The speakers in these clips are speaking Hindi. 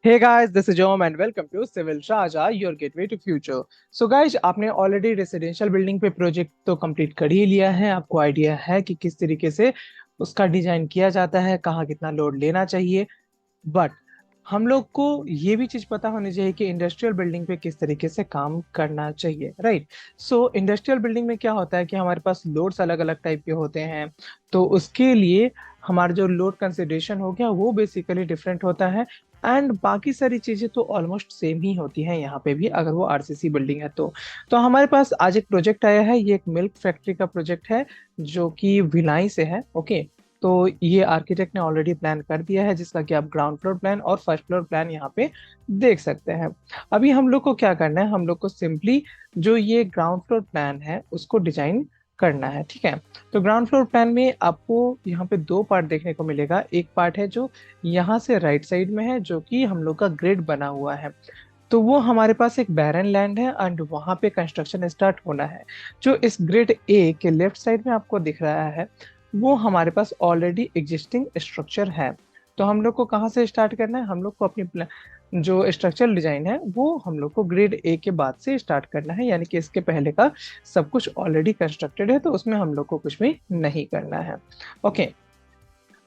Hey guys, this is Jom and welcome to Civil Raja, your gateway to future. So guys, आपने ऑलरेडी रेसिडेंशियल बिल्डिंग पे प्रोजेक्ट तो कंप्लीट कर ही लिया है। आपको आइडिया है कि किस तरीके से उसका डिजाइन किया जाता है, कहाँ कितना लोड लेना चाहिए। बट हम लोग को ये भी चीज पता होनी चाहिए कि इंडस्ट्रियल बिल्डिंग पे किस तरीके से काम करना चाहिए, राइट। सो इंडस्ट्रियल बिल्डिंग में क्या होता है कि हमारे पास लोड्स अलग अलग टाइप के होते हैं। तो उसके लिए हमारा जो लोड कंसिडरेशन हो गया वो बेसिकली डिफरेंट होता है। एंड बाकी सारी चीजें तो ऑलमोस्ट सेम ही होती हैं यहाँ पे भी, अगर वो आरसीसी बिल्डिंग है तो हमारे पास आज एक प्रोजेक्ट आया है। ये एक मिल्क फैक्ट्री का प्रोजेक्ट है जो कि भिलाई से है। ओके, तो ये आर्किटेक्ट ने ऑलरेडी प्लान कर दिया है, जिसका कि आप ग्राउंड फ्लोर प्लान और फर्स्ट फ्लोर प्लान यहाँ पे देख सकते हैं। अभी हम लोग को क्या करना है, हम लोग को सिंपली जो ये ग्राउंड फ्लोर प्लान है उसको डिजाइन करना है, ठीक है। तो ग्राउंड फ्लोर प्लान में आपको यहाँ पे दो पार्ट देखने को मिलेगा। एक पार्ट है जो यहाँ से राइट साइड में है, जो कि हम लोग का ग्रिड बना हुआ है। तो वो हमारे पास एक बैरन लैंड है एंड वहां पे कंस्ट्रक्शन स्टार्ट होना है। जो इस ग्रिड ए के लेफ्ट साइड में आपको दिख रहा है वो हमारे पास ऑलरेडी एग्जिस्टिंग स्ट्रक्चर है। तो हम लोग को कहाँ से स्टार्ट करना है, हम लोग को अपनी जो स्ट्रक्चरल डिजाइन है वो हम लोग को ग्रिड ए के बाद से स्टार्ट करना है, यानी कि इसके पहले का सब कुछ ऑलरेडी कंस्ट्रक्टेड है, तो उसमें हम लोग को कुछ भी नहीं करना है। ओके,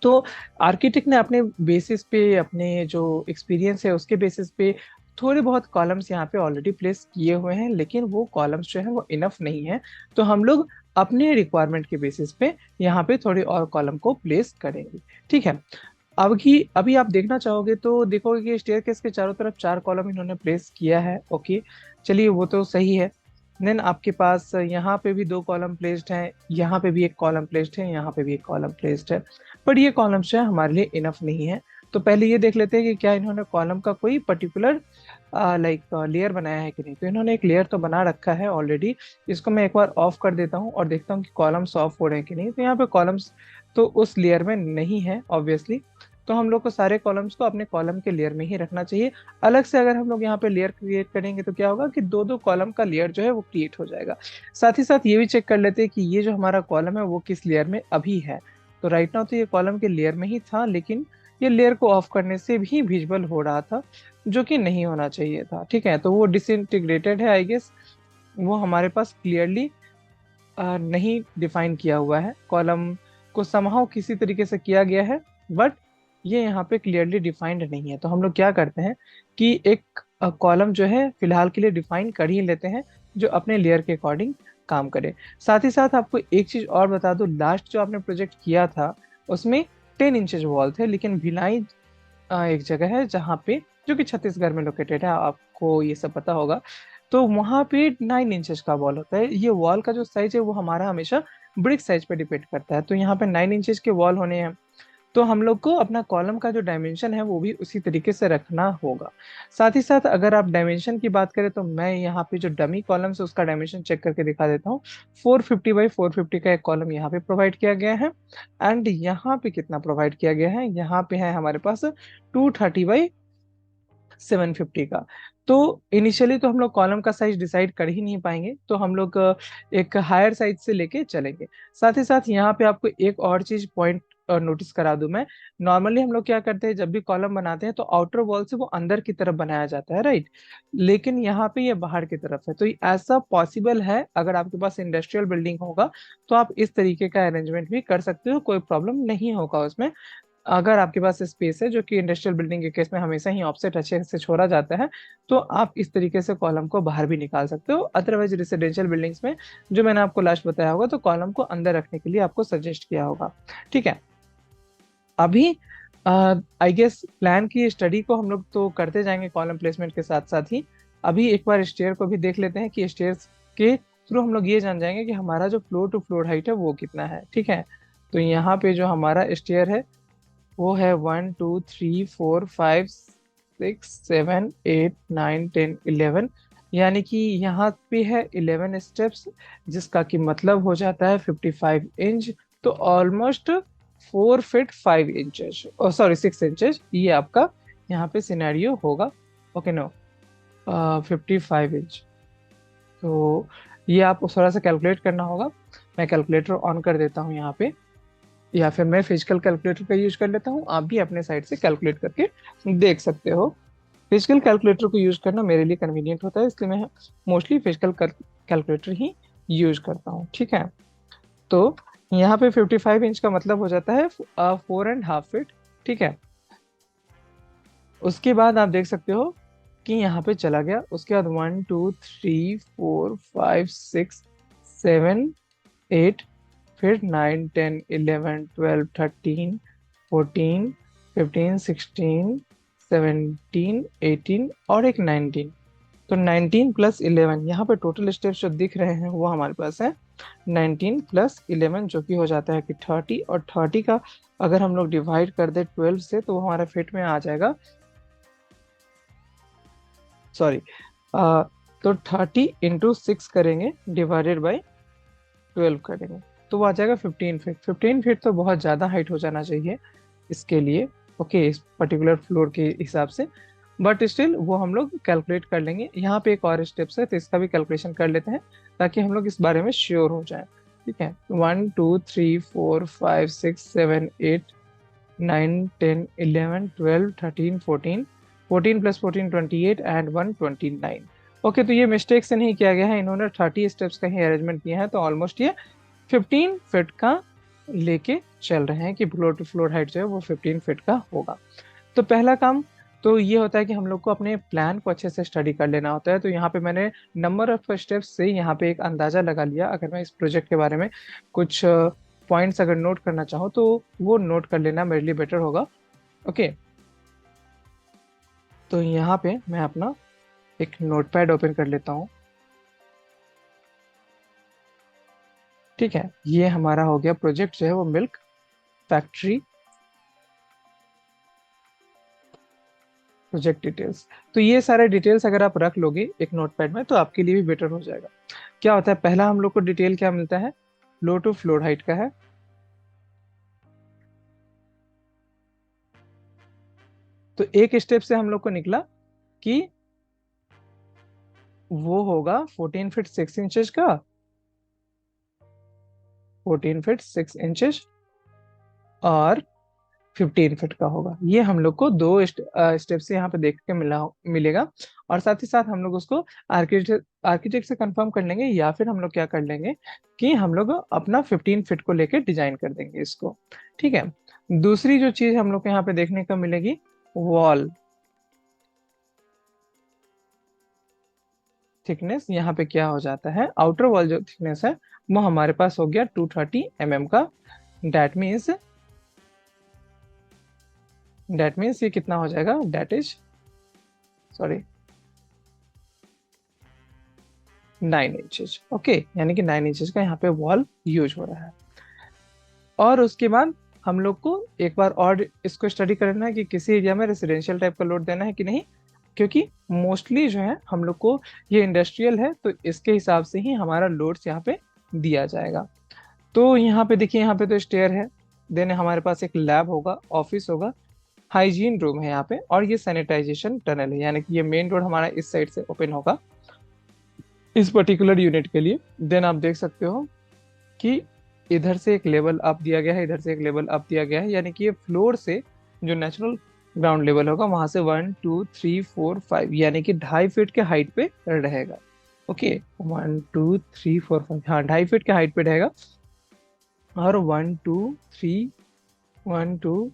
तो आर्किटेक्ट ने अपने बेसिस पे, अपने जो एक्सपीरियंस है उसके बेसिस पे थोड़े बहुत कॉलम्स यहाँ पे ऑलरेडी प्लेस किए हुए हैं, लेकिन वो कॉलम्स जो है वो इनफ नहीं है। तो हम लोग अपने रिक्वायरमेंट के बेसिस पे यहाँ पे थोड़े और कॉलम को प्लेस करेंगे, ठीक है। अभी अभी आप देखना चाहोगे तो देखोगे कि स्टेयरकेस के चारों तरफ चार कॉलम इन्होंने प्लेस किया है। ओके, चलिए वो तो सही है। देन आपके पास यहाँ पे भी दो कॉलम प्लेस्ड हैं, यहाँ पे भी एक कॉलम प्लेस्ड है, यहाँ पे भी एक कॉलम प्लेस्ड है। बट ये कॉलम्स जो है हमारे लिए इनफ नहीं है। तो पहले ये देख लेते हैं कि क्या इन्होंने कॉलम का कोई पर्टिकुलर लाइक लेयर बनाया है कि नहीं। तो इन्होंने एक लेयर तो बना रखा है ऑलरेडी। इसको मैं एक बार ऑफ कर देता हूँ और देखता हूँ कि कॉलम्स ऑफ हो रहे हैं कि नहीं। तो यहाँ पे कॉलम्स तो उस लेयर में नहीं है ऑब्वियसली। तो हम लोग को सारे कॉलम्स को अपने कॉलम के लेयर में ही रखना चाहिए। अलग से अगर हम लोग यहाँ पे लेयर क्रिएट करेंगे तो क्या होगा कि दो दो कॉलम का लेयर जो है वो क्रिएट हो जाएगा। साथ ही साथ ये भी चेक कर लेते हैं कि ये जो हमारा कॉलम है वो किस लेयर में अभी है। तो राइट नाउ तो ये कॉलम के लेयर में ही था, लेकिन ये लेयर को ऑफ करने से भी विजिबल हो रहा था, जो कि नहीं होना चाहिए था, ठीक है। तो वो डिसइंटीग्रेटेड है आई गेस। वो हमारे पास क्लियरली नहीं डिफाइन किया हुआ है। कॉलम को समहाउ किसी तरीके से किया गया है, बट ये यहाँ पे क्लियरली डिफाइंड नहीं है। तो हम लोग क्या करते हैं कि एक कॉलम जो है फिलहाल के लिए डिफाइन कर ही लेते हैं, जो अपने लेयर के अकॉर्डिंग काम करे। साथ ही साथ आपको एक चीज और बता दो, लास्ट जो आपने प्रोजेक्ट किया था उसमें 10 इंचेस वॉल थे, लेकिन भिलाई एक जगह है जहाँ पे, जो कि छत्तीसगढ़ में लोकेटेड है, आपको ये सब पता होगा। तो वहां पे 9 इंचेस का वॉल होता है। ये वॉल का जो साइज है वो हमारा हमेशा ब्रिक साइज पे डिपेंड करता है। तो यहाँ पे 9 इंचेस के वॉल होने हैं। तो हम लोग को अपना कॉलम का जो डायमेंशन है वो भी उसी तरीके से रखना होगा। साथ ही साथ अगर आप डायमेंशन की बात करें तो मैं यहाँ पे जो डमी कॉलम है उसका डायमेंशन चेक करके दिखा देता हूँ। 450 बाई 450 का एक कॉलम यहाँ पे प्रोवाइड किया गया है। एंड यहाँ पे कितना प्रोवाइड किया गया है, यहाँ पे है हमारे पास 230 बाई 750 का। तो इनिशियली तो हम लोग कॉलम का साइज डिसाइड कर ही नहीं पाएंगे, तो हम लोग एक हायर साइज से लेके चलेंगे। साथ ही साथ यहाँ पे आपको एक और चीज पॉइंट नोटिस करा दूं मैं। नॉर्मली हम लोग क्या करते हैं, जब भी कॉलम बनाते हैं तो आउटर वॉल से वो अंदर की तरफ बनाया जाता है, राइट। लेकिन यहाँ पे ये बाहर की तरफ है। तो ऐसा पॉसिबल है, अगर आपके पास इंडस्ट्रियल बिल्डिंग होगा तो आप इस तरीके का अरेंजमेंट भी कर सकते हो, कोई प्रॉब्लम नहीं होगा उसमें। अगर आपके पास स्पेस है, जो कि इंडस्ट्रियल बिल्डिंग के केस में हमेशा ही ऑफसेट अच्छे से छोड़ा जाता है, तो आप इस तरीके से कॉलम को बाहर भी निकाल सकते हो। अदरवाइज रेसिडेंशियल बिल्डिंग्स में, जो मैंने आपको लास्ट बताया होगा, तो कॉलम को अंदर रखने के लिए आपको सजेस्ट किया होगा, ठीक है। अभी आई गेस प्लान की स्टडी को हम लोग तो करते जाएंगे कॉलम प्लेसमेंट के साथ साथ ही। अभी एक बार स्टेयर को भी देख लेते हैं कि स्टेयर्स के थ्रू हम लोग ये जान जाएंगे कि हमारा जो फ्लोर टू फ्लोर हाइट है वो कितना है, ठीक है। तो यहाँ पे जो हमारा स्टेयर है वो है 1 2 3 4 5 6 7 8 9 10 11। यानी कि यहाँ पे है 11 स्टेप्स, जिसका कि मतलब हो जाता है 55 इंच। तो almost 4 feet 5 inches, sorry 6 inches, ये आपका यहाँ पे सिनेरियो होगा। Okay, no, 55 inch. तो ये आपको थोड़ा सा कैलकुलेट करना होगा। मैं कैलकुलेटर ऑन कर देता हूँ यहाँ पे, या फिर मैं फिजिकल कैलकुलेटर का यूज कर लेता हूँ, आप भी अपने साइड से कैलकुलेट करके देख सकते हो। फिजिकल कैलकुलेटर को यूज करना मेरे लिए कन्वीनियंट होता है, इसलिए मैं मोस्टली फिजिकल कैलकुलेटर ही यूज करता हूँ। ठीक है, तो यहाँ पे 55 इंच का मतलब हो जाता है 4.5 फीट। ठीक है, उसके बाद आप देख सकते हो कि यहाँ पे चला गया, उसके बाद 1 2 3 4 5 6 7 8, फिर 9 10 11 12 13 14 15 16 17 18 और एक 19। तो 19 + 11, यहाँ पे टोटल स्टेप्स जो दिख रहे हैं वो हमारे पास है 19 + 11, जो कि हो जाता है कि 30। और 30 का अगर हम लोग डिवाइड कर दे 12 से तो वो हमारा फिट में आ जाएगा, सॉरी, तो 30 × 6 करेंगे डिवाइडेड बाई 12 करेंगे तो वो आ जाएगा 15 फीट। 15 फीट तो बहुत ज़्यादा हाइट हो जाना चाहिए इसके लिए, ओके, इस पर्टिकुलर फ्लोर के हिसाब से, बट स्टिल वो हम लोग कैलकुलेट कर लेंगे। यहाँ पे एक और स्टेप्स है तो इसका भी कैलकुलेशन कर लेते हैं ताकि हम लोग इस बारे में श्योर हो जाए। ठीक है, 1 2 3 4 5 6 7 8 9 10 11 12 13 14, 14 + 14 28 एंड 129। ओके, तो ये मिस्टेक से नहीं किया गया है, इन्होंने 30 स्टेप्स का ही अरेंजमेंट किया है, तो ऑलमोस्ट ये 15 फीट का लेके चल रहे हैं कि फ्लोर टू फ्लोर हाइट जो है वो 15 फीट का होगा। तो पहला काम तो ये होता है कि हम लोग को अपने प्लान को अच्छे से स्टडी कर लेना होता है। तो यहाँ पे मैंने नंबर ऑफ स्टेप्स से यहाँ पे एक अंदाजा लगा लिया। अगर मैं इस प्रोजेक्ट के बारे में कुछ पॉइंट्स अगर नोट करना चाहूँ तो वो नोट कर लेना मेरे लिए बेटर होगा। ओके, तो यहाँ पे मैं अपना एक नोटपैड ओपन कर लेता हूँ। ठीक है, ये हमारा हो गया प्रोजेक्ट जो है वो मिल्क फैक्ट्री प्रोजेक्ट डिटेल्स। तो ये सारे डिटेल्स अगर आप रख लोगे एक नोटपैड में तो आपके लिए भी बेटर हो जाएगा। क्या होता है, पहला हम लोग को डिटेल क्या मिलता है, फ्लोर टू फ्लोर हाइट का है। तो एक स्टेप से हम लोग को निकला कि वो होगा 14 फीट 6 इंचेस का, 14 फीट 6 इंचेस और 15 फीट का होगा। ये हम लोग को दो स्टेप से यहाँ पे देख के मिलेगा। और साथ ही साथ हम लोग उसको आर्किटेक्ट से कंफर्म कर लेंगे, या फिर हम लोग क्या कर लेंगे कि हम लोग अपना 15 फीट को लेके डिजाइन कर देंगे इसको। ठीक है, दूसरी जो चीज हम लोग को यहाँ पे देखने को मिलेगी, वॉल थिकनेस। यहाँ पे क्या हो जाता है, आउटर वॉल जो थिकनेस है वो हमारे पास हो गया 230 mm का। दैट मीन्स ये कितना हो जाएगा, that is, sorry, 9 inches. Okay, यानी कि 9 इंचेस का यहाँ पे वॉल यूज हो रहा है। और उसके बाद हम लोग को एक बार और इसको स्टडी करना है कि किसी एरिया में रेसिडेंशियल टाइप का लोड देना है कि नहीं, क्योंकि मोस्टली जो है हम लोग को ये इंडस्ट्रियल है तो इसके हिसाब से ही हमारा लोड्स यहाँ पे दिया जाएगा। तो यहाँ पे देखिए, यहाँ पे तो स्टेयर है, देन हमारे पास एक लैब होगा, ऑफिस होगा, हाइजीन रूम है यहाँ पे, और ये सैनिटाइजेशन टनल है, यानी कि ये मेन रोड हमारा इस साइड से ओपन होगा इस पर्टिकुलर यूनिट के लिए। देन आप देख सकते हो कि इधर से एक लेवल अप दिया गया है, इधर से एक लेवल अप दिया गया है, यानी कि ये फ्लोर से जो नेचुरल ग्राउंड लेवल होगा वहां से 1 2 3 4 5 यानी कि 2.5 फीट के हाइट पे रहेगा। ओके, 1 2 3 4 5, हाँ, 2.5 फीट के हाइट पे रहेगा। और 1 2 3 1 2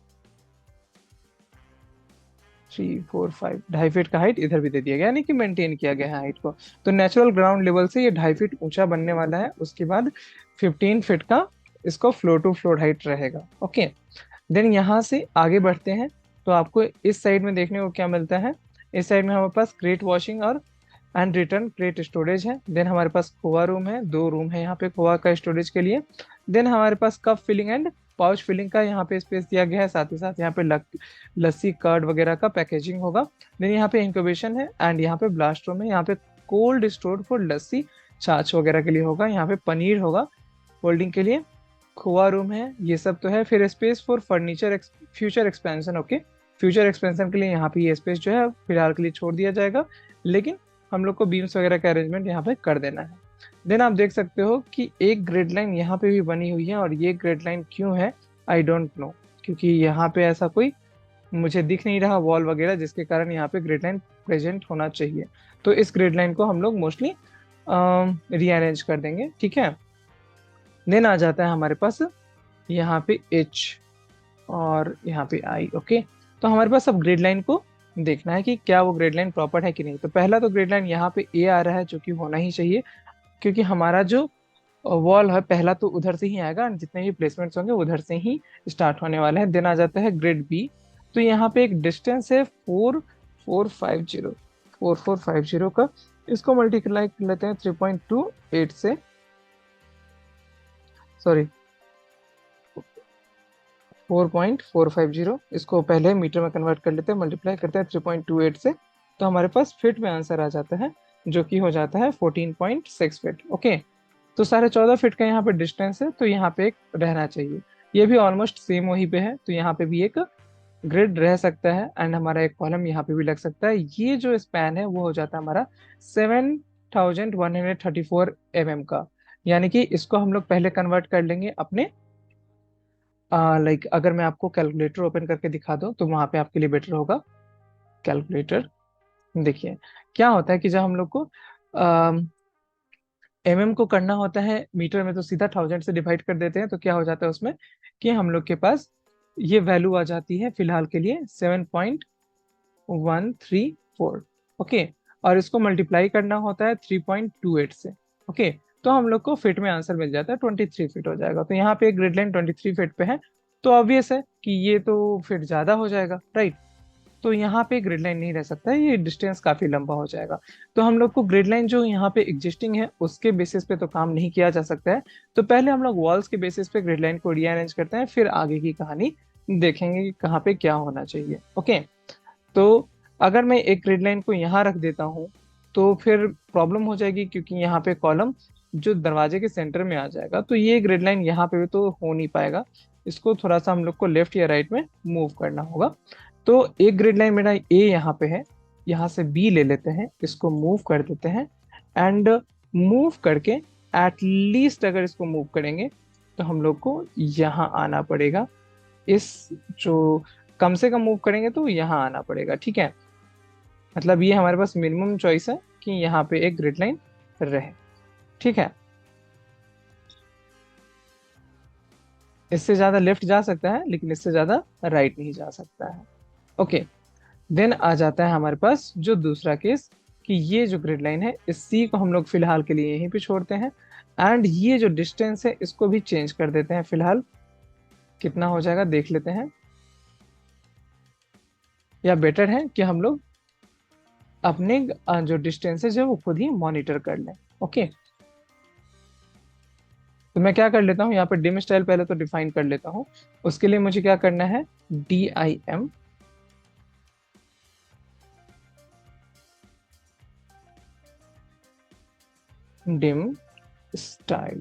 3 4 5, 2.5 फीट का हाइट इधर भी दे दिया गया, यानी कि मेंटेन किया गया है हाइट को। तो नेचुरल ग्राउंड लेवल से ये 2.5 फीट ऊंचा बनने वाला है। उसके बाद 15 फीट का इसको फ्लोर टू फ्लोर हाइट रहेगा। ओके, देन यहाँ से आगे बढ़ते हैं तो आपको इस साइड में देखने को क्या मिलता है, इस साइड में हमारे पास क्रेट वॉशिंग और एंड रिटर्न क्रेट स्टोरेज है। देन हमारे पास खोआ रूम है, 2 रूम है यहाँ पे खोआ का स्टोरेज के लिए। देन हमारे पास cup filling and pouch filling का यहाँ पे स्पेस दिया गया है, साथ ही साथ यहाँ पे लस्सी कर्ड वगैरह का पैकेजिंग होगा। देन यहाँ पे इंक्यूबेशन है एंड यहाँ पे ब्लास्ट रूम है, यहाँ पे कोल्ड स्टोर फॉर लस्सी छाछ वगैरह के लिए होगा, यहाँ पे पनीर होगा होल्डिंग के लिए। खोआ रूम है, ये सब तो है। फिर space for furniture future expansion, okay, future expansion के लिए यहाँ पे ये स्पेस जो है फिलहाल के लिए छोड़ दिया जाएगा, लेकिन हम लोग को बीम्स वगैरह का अरेंजमेंट यहाँ पे कर देना है। देन आप देख सकते हो कि एक ग्रिड लाइन यहाँ पे भी बनी हुई है, और ये ग्रिड लाइन क्यों है आई डोंट नो, क्योंकि यहाँ पे ऐसा कोई मुझे दिख नहीं रहा वॉल वगैरह, जिसके कारण यहाँ पे ग्रिड लाइन प्रेजेंट होना चाहिए। तो इस ग्रिड लाइन को हम लोग मोस्टली रीअरेंज कर देंगे, ठीक है। देन आ जाता है हमारे पास यहाँ पे एच और यहाँ पे आई, ओके। तो हमारे पास अब ग्रिड लाइन को देखना है कि क्या वो ग्रिड लाइन प्रॉपर है कि नहीं। तो पहला तो ग्रिड लाइन यहाँ पे ए आ रहा है, जो कि होना ही चाहिए, क्योंकि हमारा जो वॉल है पहला तो उधर से ही आएगा, and जितने भी प्लेसमेंट्स होंगे उधर से ही स्टार्ट होने वाले हैं। देन आ जाता है ग्रिड बी। तो यहाँ पे एक डिस्टेंस है 4450, 4450 का। इसको मल्टीप्लाई कर लेते हैं 3.28 से, सॉरी 4.450। इसको पहले मीटर में कन्वर्ट कर लेते हैं, मल्टीप्लाई करते हैं 3.28 से, तो हमारे पास फीट में आंसर आ जाता है, जो कि हो जाता है 14.6 फीट, ओके। तो 14.5 फीट का यहाँ पे डिस्टेंस है, तो यहाँ पे एक रहना चाहिए। ये भी ऑलमोस्ट सेम वहीं पे है, तो यहाँ पे भी एक ग्रिड रह सकता है, एंड हमारा एक कॉलम यहाँ पे भी लग सकता है। ये जो स्पैन है वो हो जाता है हमारा 7134 का। यानी कि इसको हम लोग पहले कन्वर्ट कर लेंगे अपने, लाइक अगर मैं आपको कैलकुलेटर ओपन करके दिखा दूं तो वहां पे आपके लिए बेटर होगा। कैलकुलेटर, देखिए क्या होता है कि जब हम लोग को को करना होता है मीटर में, तो सीधा 1000 से डिवाइड कर देते हैं। तो क्या हो जाता है उसमें कि हम लोग के पास ये वैल्यू आ जाती है फिलहाल के लिए 7.134, ओके। और इसको मल्टीप्लाई करना होता है 3.28 से, ओके। तो हम लोग को फिट में आंसर मिल जाता है 23 फीट हो जाएगा। तो यहाँ पे एक ग्रिड लाइन 23 फीट पे है, तो ऑब्वियस है कि ये तो फिट ज्यादा हो जाएगा, राइट। तो यहाँ पे ग्रिड लाइन नहीं रह सकता है, ये डिस्टेंस काफी लंबा हो जाएगा। तो हम लोग को ग्रिड लाइन जो यहाँ पे एग्जिस्टिंग है उसके बेसिस पे तो काम नहीं किया जा सकता है। तो पहले हम लोग वॉल्स के बेसिस पे ग्रिड लाइन को रीअरेंज करते हैं, फिर आगे की कहानी देखेंगे कि कहाँ पे क्या होना चाहिए, ओके। तो अगर मैं एक ग्रिड लाइन को यहाँ रख देता हूँ तो फिर प्रॉब्लम हो जाएगी, क्योंकि यहाँ पे कॉलम जो दरवाजे के सेंटर में आ जाएगा, तो ये ग्रिड लाइन यहाँ पे भी तो हो नहीं पाएगा। इसको थोड़ा सा हम लोग को लेफ्ट या राइट में मूव करना होगा। तो एक ग्रिड लाइन मेरा ए यहाँ पे है, यहाँ से बी ले लेते हैं, इसको मूव कर देते हैं, एंड मूव करके एटलीस्ट अगर इसको मूव करेंगे तो हम लोग को यहाँ आना पड़ेगा। इस जो कम से कम मूव करेंगे तो यहाँ आना पड़ेगा, ठीक है। मतलब ये हमारे पास मिनिमम चॉइस है कि यहाँ पे एक ग्रिड लाइन रहे, ठीक है। इससे ज्यादा लेफ्ट जा सकता है, लेकिन इससे ज्यादा राइट नहीं जा सकता है, ओके। देन आ जाता है हमारे पास जो दूसरा केस, कि ये जो ग्रिड लाइन है इस सी को हम लोग फिलहाल के लिए यहीं पे छोड़ते हैं, एंड ये जो डिस्टेंस है इसको भी चेंज कर देते हैं। फिलहाल कितना हो जाएगा देख लेते हैं, या बेटर है कि हम लोग अपने जो डिस्टेंसेज है वो खुद ही मॉनिटर कर लें, ओके। तो मैं क्या कर लेता हूँ, यहाँ पे डिम स्टाइल पहले तो डिफाइन कर लेता हूँ। उसके लिए मुझे क्या करना है, DIM, डिम स्टाइल।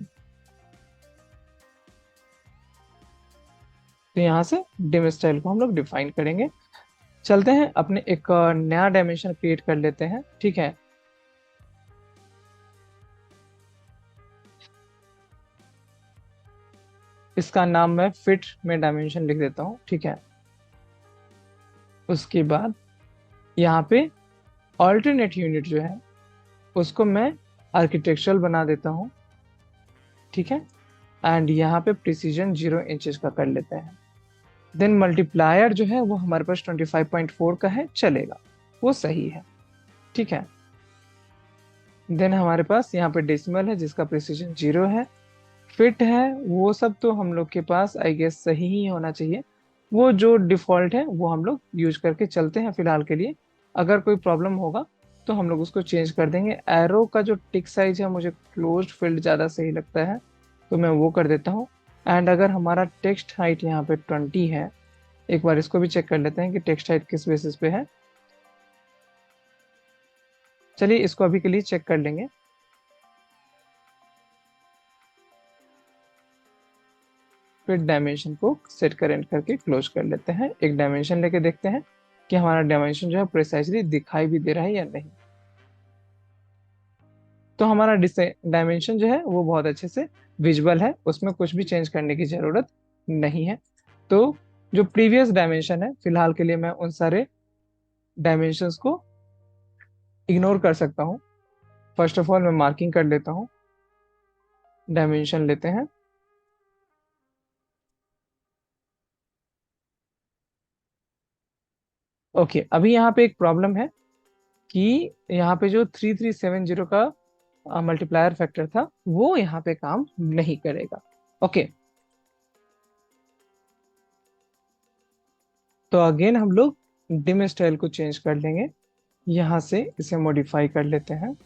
तो यहाँ से डिम स्टाइल को हम लोग डिफाइन करेंगे। चलते हैं अपने एक नया डायमेंशन क्रिएट कर लेते हैं, ठीक है। इसका नाम मैं फिट में डायमेंशन लिख देता हूँ, ठीक है। उसके बाद यहाँ पे ऑल्टरनेट यूनिट जो है उसको मैं आर्किटेक्चरल बना देता हूँ, ठीक है। एंड यहाँ पे प्रिसीजन 0 इंचेस का कर लेते हैं। देन मल्टीप्लायर जो है वो हमारे पास 25.4 का है, चलेगा, वो सही है, ठीक है। देन हमारे पास यहाँ पे डेसिमल है जिसका प्रिसीजन 0 है। फिट है वो सब तो हम लोग के पास आई गेस सही ही होना चाहिए। वो जो डिफॉल्ट है वो हम लोग यूज करके चलते हैं फिलहाल के लिए। अगर कोई प्रॉब्लम होगा तो हम लोग उसको चेंज कर देंगे। एरो का जो टिक साइज है मुझे क्लोज्ड फील्ड ज़्यादा सही लगता है, तो मैं वो कर देता हूँ। एंड अगर हमारा टेक्स्ट हाइट यहाँ पे 20 है, एक बार इसको भी चेक कर लेते हैं कि टेक्स्ट हाइट किस बेसिस पे है। चलिए इसको अभी के लिए चेक कर लेंगे। फिर डायमेंशन को सेट करेंट करके क्लोज कर लेते हैं। एक डायमेंशन लेके देखते हैं कि हमारा डायमेंशन जो है प्रिसाइजली दिखाई भी दे रहा है या नहीं। तो हमारा डायमेंशन जो है वो बहुत अच्छे से विजुअल है, उसमें कुछ भी चेंज करने की जरूरत नहीं है। तो जो प्रीवियस डायमेंशन है फिलहाल के लिए मैं उन सारे डायमेंशंस को इग्नोर कर सकता हूँ। फर्स्ट ऑफ ऑल मैं मार्किंग कर लेता हूँ, डायमेंशन लेते हैं। ओके, अभी यहाँ पे एक प्रॉब्लम है कि यहाँ पे जो 3370 का मल्टीप्लायर फैक्टर था वो यहाँ पे काम नहीं करेगा। ओके, तो अगेन हम लोग डिम स्टाइल को चेंज कर लेंगे, यहाँ से इसे मॉडिफाई कर लेते हैं।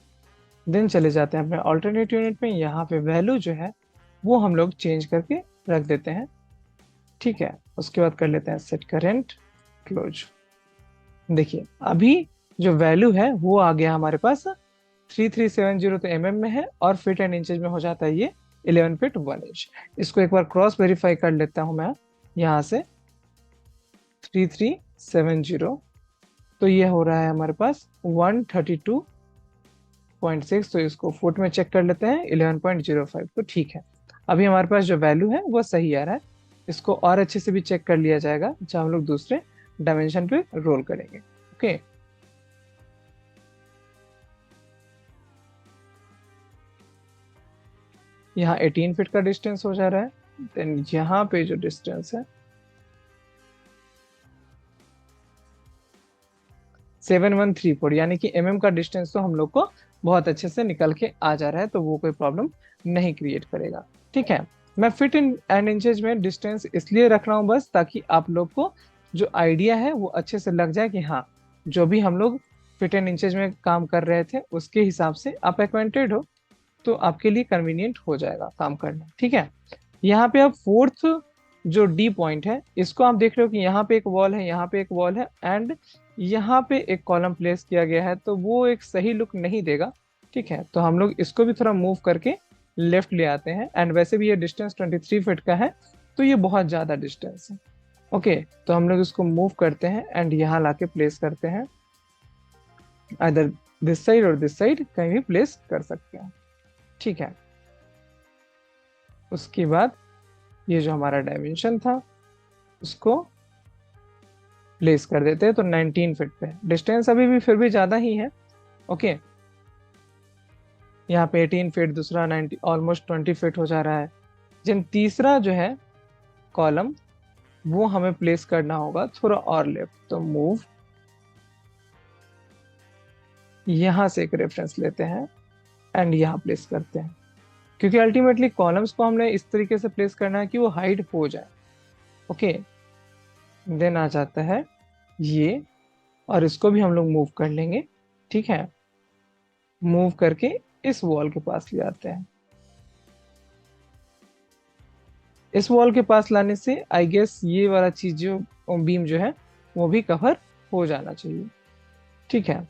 देन चले जाते हैं अपने ऑल्टरनेट यूनिट में, यहाँ पे वैल्यू जो है वो हम लोग चेंज करके रख देते हैं। ठीक है, उसके बाद कर लेते हैं सेट करेंट क्लोज। देखिए अभी जो वैल्यू है वो आ गया हमारे पास 3370 तो mm में है, और फीट एंड इंचेज में हो जाता है ये 11 फीट 1 इंच। इसको एक बार क्रॉस वेरीफाई कर लेता हूं मैं यहाँ से 3370, तो ये हो रहा है हमारे पास 132.6, तो इसको फुट में चेक कर लेते हैं 11.05, तो ठीक है। अभी हमारे पास जो वैल्यू है वो सही आ रहा है। इसको और अच्छे से भी चेक कर लिया जाएगा जब हम लोग दूसरे डायमेंशन पे रोल करेंगे। ओके, यहाँ 18 फीट का डिस्टेंस हो जा रहा है। देन यहाँ पे जो डिस्टेंस है 7134, यानी कि का डिस्टेंस तो हम लोग को बहुत अच्छे से निकल के आ जा रहा है, तो वो कोई प्रॉब्लम नहीं क्रिएट करेगा। ठीक है, मैं फिट इन एंड इंचेज में डिस्टेंस इसलिए रख रहा हूँ बस ताकि आप लोग को जो आइडिया है वो अच्छे से लग जाए कि हाँ, जो भी हम लोग फिट एंड इंचेज में काम कर रहे थे उसके हिसाब से आप एक्वेंटेड हो, तो आपके लिए कन्वीनियंट हो जाएगा काम करना। ठीक है, यहाँ पे आप फोर्थ जो डी पॉइंट है इसको आप देख रहे हो कि यहाँ पे एक वॉल है, यहाँ पे एक वॉल है, एंड यहाँ पे एक कॉलम प्लेस किया गया है, तो वो एक सही लुक नहीं देगा। ठीक है, तो हम लोग इसको भी थोड़ा मूव करके लेफ्ट ले आते हैं, एंड वैसे भी ये डिस्टेंस 23 फीट का है, तो ये बहुत ज्यादा डिस्टेंस है। ओके, तो हम लोग इसको मूव करते हैं एंड यहाँ लाके प्लेस करते हैं, अदर दिस साइड और दिस साइड कहीं भी प्लेस कर सकते हैं। ठीक है, उसके बाद ये जो हमारा डायमेंशन था उसको प्लेस कर देते हैं, तो 19 फीट पे डिस्टेंस अभी भी फिर भी ज्यादा ही है। ओके, यहाँ पे 18 फीट, दूसरा 90 ऑलमोस्ट 20 फीट हो जा रहा है। जिन तीसरा जो है कॉलम वो हमें प्लेस करना होगा थोड़ा और लेफ्ट, तो मूव, यहाँ से एक रेफरेंस लेते हैं एंड यहाँ प्लेस करते हैं, क्योंकि अल्टीमेटली कॉलम्स को हमने इस तरीके से प्लेस करना है कि वो हाइड हो जाए। ओके, देन आ जाता है ये, और इसको भी हम लोग मूव कर लेंगे। ठीक है, मूव करके इस वॉल के पास ले आते हैं। इस वॉल के पास लाने से आई गेस ये वाला चीज जो बीम जो है वो भी कवर हो जाना चाहिए। ठीक है,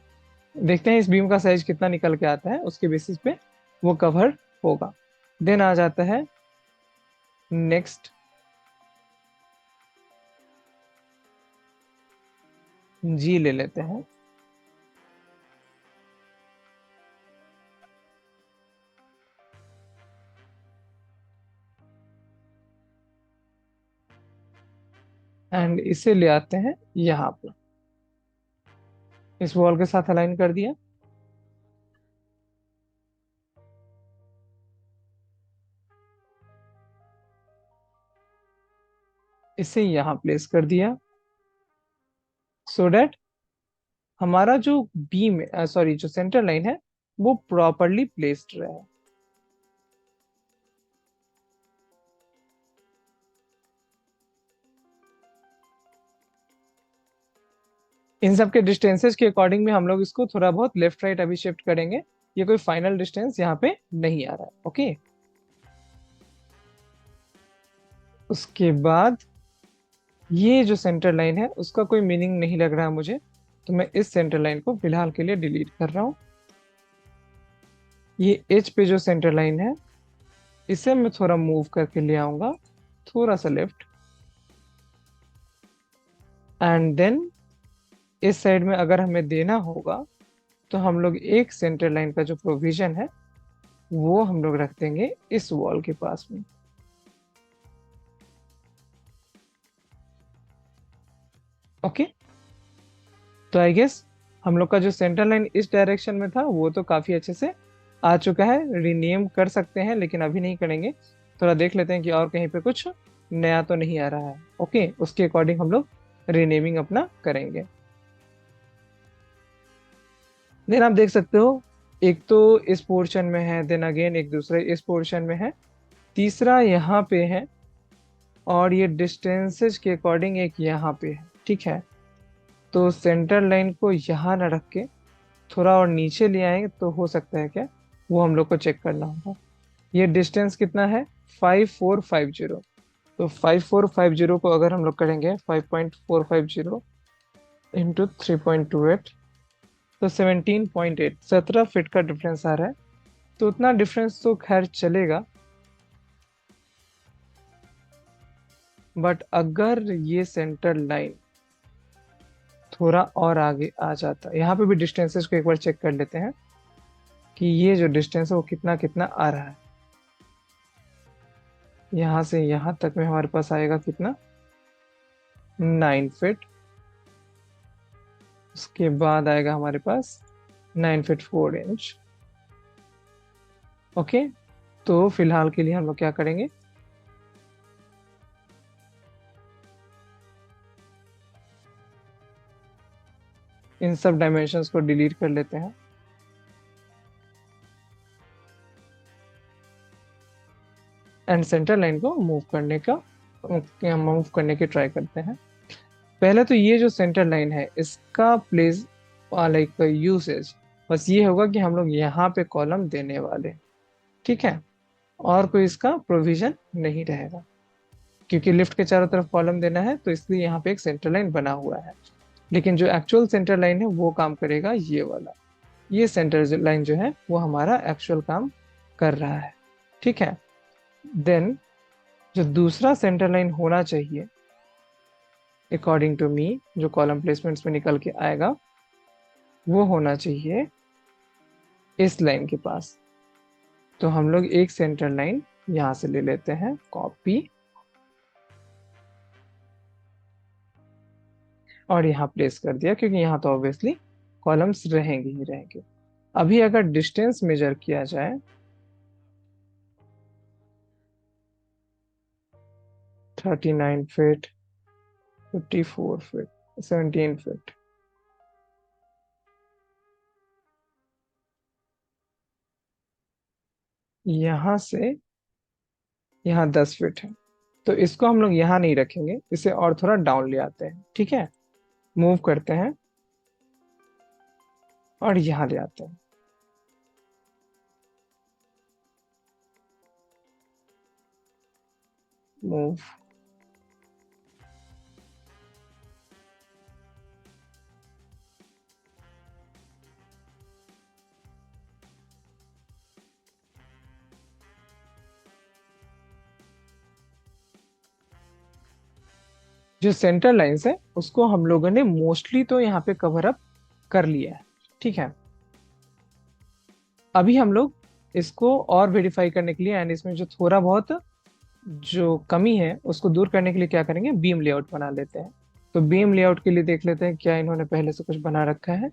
देखते हैं इस बीम का साइज कितना निकल के आता है, उसके बेसिस पे वो कवर होगा। देन आ जाता है नेक्स्ट जी ले लेते हैं, एंड इसे ले आते हैं यहाँ पे, इस वॉल के साथ अलाइन कर दिया। इसे यहाँ प्लेस कर दिया, सो डैट हमारा जो बीम सॉरी जो सेंटर लाइन है वो प्रॉपरली प्लेस्ड रहे। इन सब के डिस्टेंसेस के अकॉर्डिंग में हम लोग इसको थोड़ा बहुत लेफ्ट राइट अभी शिफ्ट करेंगे, ये कोई फाइनल डिस्टेंस यहाँ पे नहीं आ रहा है। ओके, उसके बाद ये जो सेंटर लाइन है उसका कोई मीनिंग नहीं लग रहा है मुझे, तो मैं इस सेंटर लाइन को फिलहाल के लिए डिलीट कर रहा हूँ। ये एच पे जो सेंटर लाइन है इसे मैं थोड़ा मूव करके ले आऊंगा, थोड़ा सा लेफ्ट, एंड देन इस साइड में अगर हमें देना होगा तो हम लोग एक सेंटर लाइन का जो प्रोविजन है वो हम लोग रख देंगे इस वॉल के पास में। ओके, तो आई गेस हम लोग का जो सेंटर लाइन इस डायरेक्शन में था वो तो काफी अच्छे से आ चुका है। रीनेम कर सकते हैं लेकिन अभी नहीं करेंगे, थोड़ा देख लेते हैं कि और कहीं पे कुछ नया तो नहीं आ रहा है। ओके, उसके अकॉर्डिंग हम लोग रीनेमिंग अपना करेंगे। देन आप देख सकते हो, एक तो इस पोर्शन में है, देन अगेन एक दूसरे इस पोर्शन में है, तीसरा यहाँ पे है, और ये डिस्टेंसेस के अकॉर्डिंग एक यहाँ पे है। ठीक है, तो सेंटर लाइन को यहाँ न रख के थोड़ा और नीचे ले आएंगे तो हो सकता है क्या, वो हम लोग को चेक करना होगा। ये डिस्टेंस कितना है, 5450। तो 5450 को अगर हम लोग करेंगे 5.450 इंटू 3.28, तो 17.8, 17 फीट का डिफरेंस आ रहा है। तो उतना डिफरेंस तो खैर चलेगा, बट अगर ये सेंटर लाइन थोड़ा और आगे आ जाता, यहाँ पे भी डिस्टेंसेस को एक बार चेक कर लेते हैं कि ये जो डिस्टेंस है वो कितना कितना आ रहा है। यहाँ से यहाँ तक में हमारे पास आएगा कितना, 9 फीट। उसके बाद आएगा हमारे पास 9 फीट 4 इंच। ओके, तो फिलहाल के लिए हम लोग क्या करेंगे, इन सब डायमेंशंस को डिलीट कर लेते हैं, एंड सेंटर लाइन को मूव करने की ट्राई करते हैं। पहले तो ये जो सेंटर लाइन है इसका प्लेस लाइक यूसेज बस ये होगा कि हम लोग यहाँ पे कॉलम देने वाले हैं। ठीक है, और कोई इसका प्रोविजन नहीं रहेगा, क्योंकि लिफ्ट के चारों तरफ कॉलम देना है तो इसलिए यहाँ पे एक सेंटर लाइन बना हुआ है। लेकिन जो एक्चुअल सेंटर लाइन है वो काम करेगा ये वाला, ये सेंटर लाइन जो है वो हमारा एक्चुअल काम कर रहा है। ठीक है, देन जो दूसरा सेंटर लाइन होना चाहिए अकॉर्डिंग टू मी, जो कॉलम प्लेसमेंट्स में निकल के आएगा, वो होना चाहिए इस लाइन के पास। तो हम लोग एक सेंटर लाइन यहाँ से ले लेते हैं कॉपी, और यहाँ प्लेस कर दिया, क्योंकि यहाँ तो ऑब्वियसली कॉलम्स रहेंगे ही रहेंगे। अभी अगर डिस्टेंस मेजर किया जाए, 39 फीट, 54 फीट, 17 फीट, यहाँ से यहाँ 10 फीट है। तो इसको हम लोग यहाँ नहीं रखेंगे, इसे और थोड़ा डाउन ले आते हैं। ठीक है, मूव करते हैं और यहाँ ले आते हैं, मूव। जो सेंटर लाइंस है उसको हम लोगों ने मोस्टली तो यहाँ पे कवर अप कर लिया है। ठीक है, अभी हम लोग इसको और वेरीफाई करने के लिए एंड इसमें जो थोड़ा बहुत जो कमी है उसको दूर करने के लिए क्या करेंगे, बीम लेआउट बना लेते हैं। तो बीम लेआउट के लिए देख लेते हैं क्या इन्होंने पहले से कुछ बना रखा है।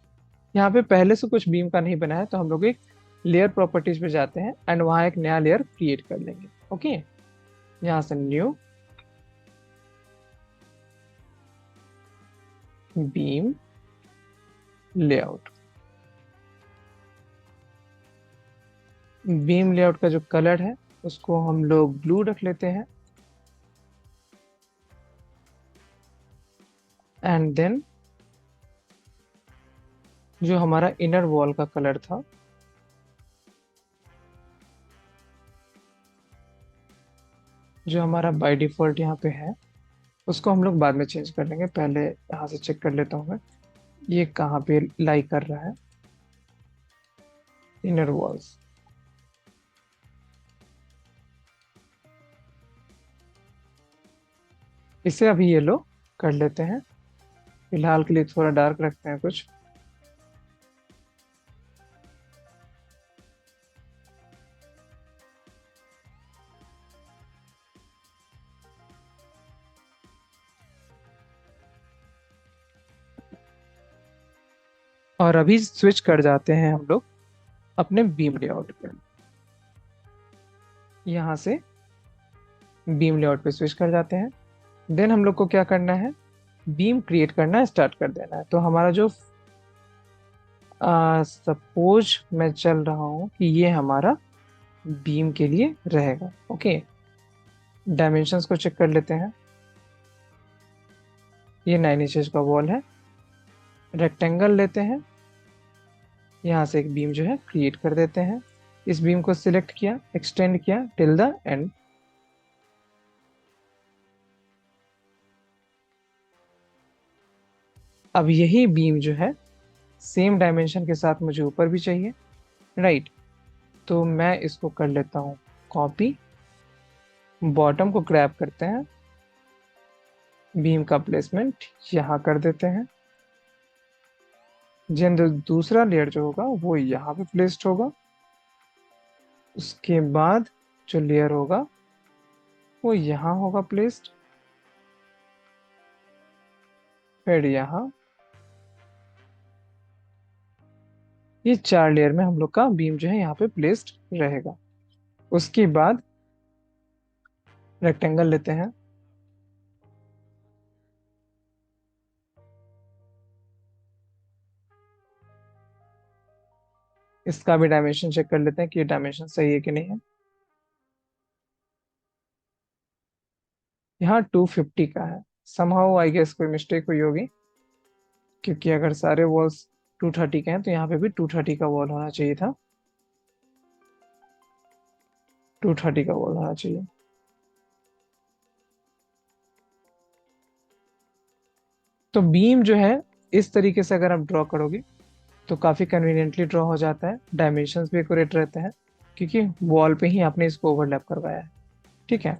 यहाँ पे पहले से कुछ बीम का नहीं बना है, तो हम लोग एक लेयर प्रॉपर्टीज पे जाते हैं एंड वहाँ एक नया लेयर क्रिएट कर लेंगे। ओके, यहाँ से new beam layout. Beam layout का जो कलर है उसको हम लोग ब्लू रख लेते हैं, एंड देन जो हमारा इनर वॉल का कलर था, जो हमारा बाय डिफॉल्ट यहाँ पे है, उसको हम लोग बाद में चेंज कर लेंगे। पहले यहाँ से चेक कर लेता हूँ मैं ये कहाँ पे लाई कर रहा है, इनर वॉल्स। इसे अभी ये लो कर लेते हैं, फिलहाल के लिए थोड़ा डार्क रखते हैं कुछ। और अभी स्विच कर जाते हैं हम लोग अपने बीम लेआउट पे। यहाँ से बीम लेआउट पे स्विच कर जाते हैं। देन हम लोग को क्या करना है, बीम क्रिएट करना स्टार्ट कर देना है। तो हमारा जो सपोज मैं चल रहा हूँ कि ये हमारा बीम के लिए रहेगा। ओके, डायमेंशंस को चेक कर लेते हैं। ये 9 इंचेस का वॉल है। रेक्टेंगल लेते हैं, यहाँ से एक बीम जो है क्रिएट कर देते हैं। इस बीम को सिलेक्ट किया, एक्सटेंड किया टिल द एंड। अब यही बीम जो है सेम डायमेंशन के साथ मुझे ऊपर भी चाहिए, राइट। तो मैं इसको कर लेता हूँ कॉपी, बॉटम को ग्रैब करते हैं, बीम का प्लेसमेंट यहाँ कर देते हैं। जिन दूसरा लेयर जो होगा वो यहाँ पे प्लेस्ड होगा। उसके बाद जो लेयर होगा वो यहाँ होगा प्लेस्ड, फिर यहाँ। ये 4 लेयर में हम लोग का बीम जो है यहाँ पे प्लेस्ड रहेगा। उसके बाद रेक्टेंगल लेते हैं, इसका भी डायमेंशन चेक कर लेते हैं कि ये डायमेंशन सही है कि नहीं है। यहाँ 250 का है, समहाउ आई गेस कोई मिस्टेक हुई होगी, क्योंकि अगर सारे वॉल्स 230 के हैं तो यहाँ पे भी 230 का वॉल होना चाहिए था। 230 का वॉल होना चाहिए। तो बीम जो है इस तरीके से अगर आप ड्रॉ करोगे तो काफी कन्वीनियंटली ड्रॉ हो जाता है, डायमेंशंस भी एक्यूरेट रहते हैं, क्योंकि वॉल पे ही आपने इसको ओवरलैप करवाया है। ठीक है,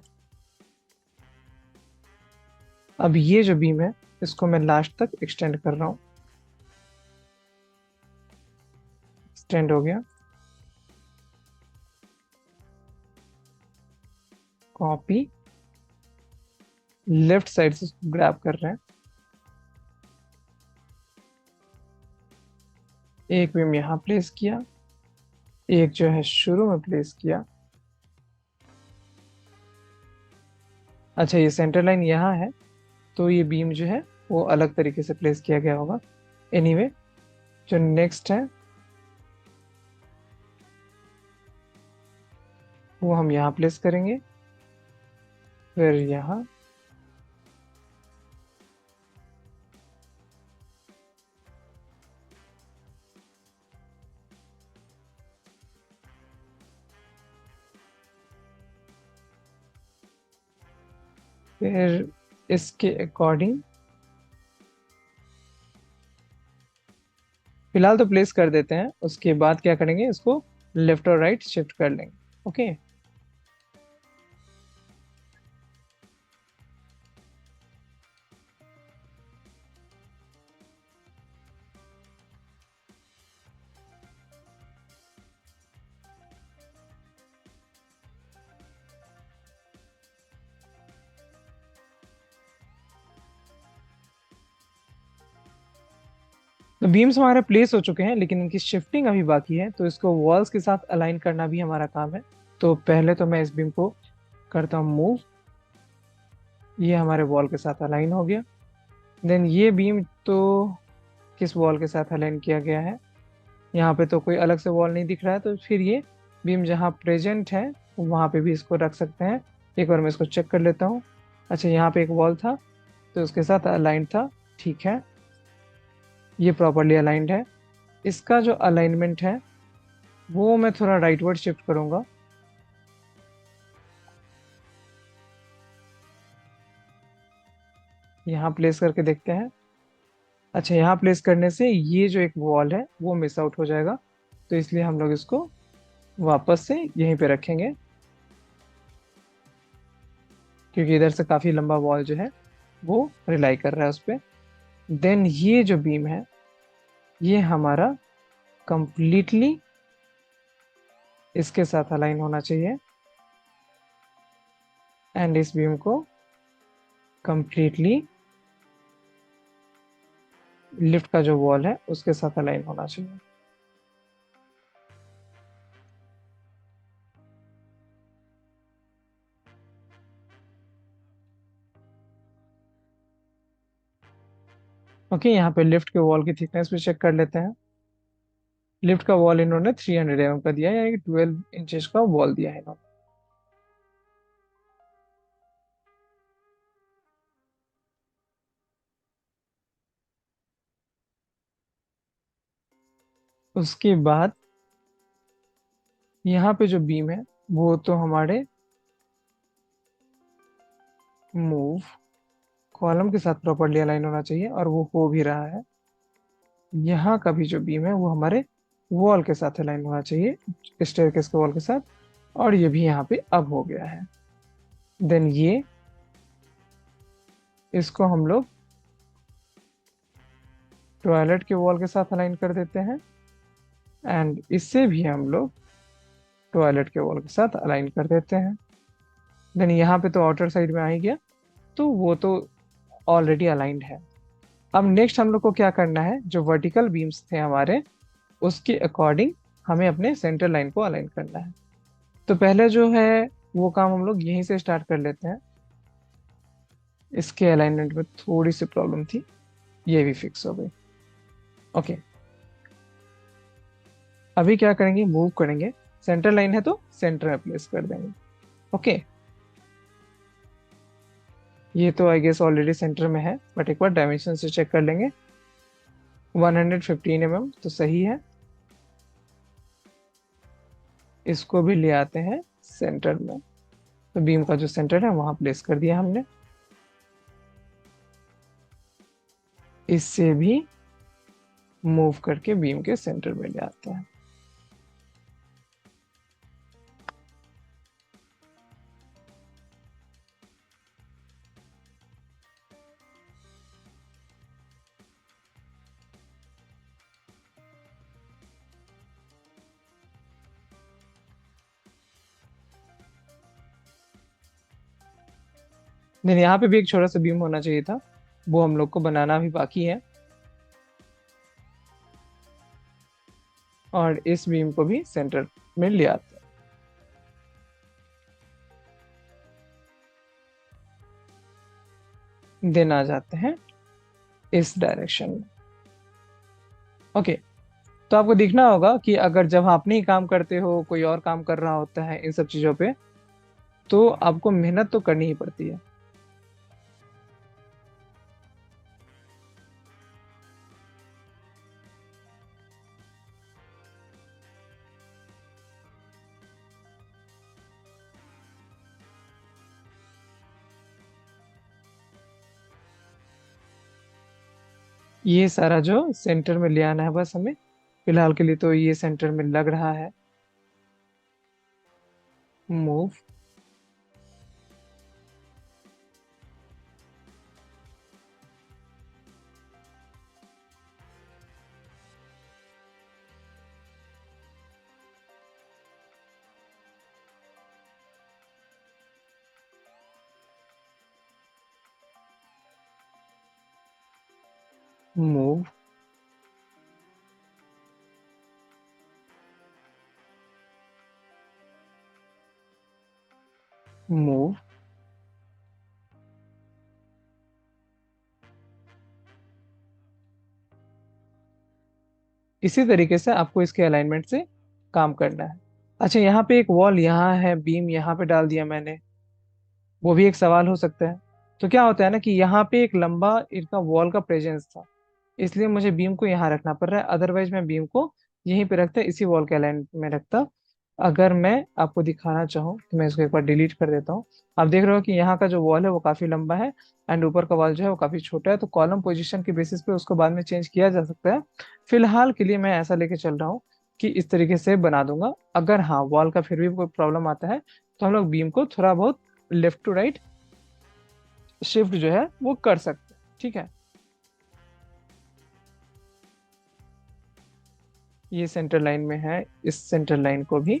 अब ये जो बीम है इसको मैं लास्ट तक एक्सटेंड कर रहा हूँ। एक्सटेंड हो गया, कॉपी, लेफ्ट साइड से ग्रैब कर रहे हैं, एक बीम यहाँ प्लेस किया, एक जो है शुरू में प्लेस किया। अच्छा, ये सेंटर लाइन यहाँ है तो ये बीम जो है वो अलग तरीके से प्लेस किया गया होगा। एनीवे, जो नेक्स्ट है वो हम यहाँ प्लेस करेंगे, फिर यहाँ, फिर इसके अकॉर्डिंग फिलहाल तो प्लेस कर देते हैं। उसके बाद क्या करेंगे, इसको लेफ्ट और राइट शिफ्ट कर लेंगे। ओके, तो बीम्स हमारे प्लेस हो चुके हैं, लेकिन इनकी शिफ्टिंग अभी बाकी है, तो इसको वॉल्स के साथ अलाइन करना भी हमारा काम है। तो पहले तो मैं इस बीम को करता हूँ मूव, ये हमारे वॉल के साथ अलाइन हो गया। देन ये बीम तो किस वॉल के साथ अलाइन किया गया है, यहाँ पे तो कोई अलग से वॉल नहीं दिख रहा है, तो फिर ये बीम जहाँ प्रेजेंट है वहाँ पे भी इसको रख सकते हैं। एक बार मैं इसको चेक कर लेता हूँ। अच्छा, यहाँ पे एक वॉल था तो उसके साथ अलाइन था, ठीक है, ये प्रॉपरली अलाइंड है। इसका जो अलाइनमेंट है वो मैं थोड़ा राइटवर्ड शिफ्ट करूंगा। यहाँ प्लेस करके देखते हैं। अच्छा, यहाँ प्लेस करने से ये जो एक वॉल है वो मिस आउट हो जाएगा, तो इसलिए हम लोग इसको वापस से यहीं पे रखेंगे, क्योंकि इधर से काफी लंबा वॉल जो है वो रिलाई कर रहा है उस पर। देन ये जो बीम है ये हमारा कंप्लीटली इसके साथ अलाइन होना चाहिए, एंड इस बीम को कंप्लीटली लिफ्ट का जो वॉल है उसके साथ अलाइन होना चाहिए। ओके, यहाँ पे लिफ्ट के वॉल की थिकनेस भी चेक कर लेते हैं। लिफ्ट का वॉल इन्होंने 300 mm का दिया है, यानी कि 12 इंचेस का वॉल दिया है इन्होंने। उसके बाद यहाँ पे जो बीम है वो तो हमारे मूव कॉलम के साथ प्रॉपर्ली अलाइन होना चाहिए, और वो हो भी रहा है। यहाँ का भी जो बीम है वो हमारे वॉल के साथ अलाइन होना चाहिए, स्टेयरकेस के वॉल के साथ, और ये भी यहाँ पे अब हो गया है। देन ये इसको हम लोग टॉयलेट के वॉल के साथ अलाइन कर देते हैं, एंड इससे भी हम लोग टॉयलेट के वॉल के साथ अलाइन कर देते हैं। देन यहाँ पे तो आउटर साइड में आ ही गया, तो वो तो ऑलरेडी अलाइंड है। अब नेक्स्ट हम लोग को क्या करना है, जो वर्टिकल बीम्स थे हमारे उसके अकॉर्डिंग हमें अपने सेंटर लाइन को अलाइन करना है। तो पहले जो है वो काम हम लोग यहीं से स्टार्ट कर लेते हैं। इसके अलाइनमेंट में थोड़ी सी प्रॉब्लम थी, ये भी फिक्स हो गई। ओके, अभी क्या करेंगे, मूव करेंगे। सेंटर लाइन है तो सेंटर में प्लेस कर देंगे। ओके, ये तो आई गेस ऑलरेडी सेंटर में है, बट एक बार डायमेंशन से चेक कर लेंगे। 115 mm तो सही है। इसको भी ले आते हैं सेंटर में, तो बीम का जो सेंटर है वहां प्लेस कर दिया हमने। इससे भी मूव करके बीम के सेंटर में ले आते हैं। नहीं, यहाँ पे भी एक छोटा सा बीम होना चाहिए था, वो हम लोग को बनाना भी बाकी है। और इस बीम को भी सेंटर में ले आते हैं, देन आ जाते हैं इस डायरेक्शन में। ओके, तो आपको दिखना होगा कि अगर जब आप नहीं काम करते हो, कोई और काम कर रहा होता है इन सब चीजों पे, तो आपको मेहनत तो करनी ही पड़ती है। ये सारा जो सेंटर में ले आना है बस हमें, फिलहाल के लिए तो ये सेंटर में लग रहा है। Move, move, move. इसी तरीके से आपको इसके अलाइनमेंट से काम करना है। अच्छा, यहाँ पे एक वॉल यहाँ है, बीम यहाँ पे डाल दिया मैंने, वो भी एक सवाल हो सकता है। तो क्या होता है ना कि यहाँ पे एक लंबा इनका वॉल का प्रेजेंस था, इसलिए मुझे बीम को यहाँ रखना पड़ रहा है, अदरवाइज मैं बीम को यहीं पे रखता, इसी वॉल के अलाइन में रखता। अगर मैं आपको दिखाना चाहूँ तो मैं इसको एक बार डिलीट कर देता हूँ। आप देख रहे हो कि यहाँ का जो वॉल है वो काफी लंबा है, एंड ऊपर का वॉल जो है वो काफी छोटा है, तो कॉलम पोजीशन के बेसिस पे उसको बाद में चेंज किया जा सकता है। फिलहाल के लिए मैं ऐसा लेके चल रहा हूँ कि इस तरीके से बना दूंगा। अगर हाँ वॉल का फिर भी कोई प्रॉब्लम आता है तो हम लोग बीम को थोड़ा बहुत लेफ्ट टू राइट शिफ्ट जो है वो कर सकते हैं, ठीक है। ये सेंटर लाइन में है, इस सेंटर लाइन को भी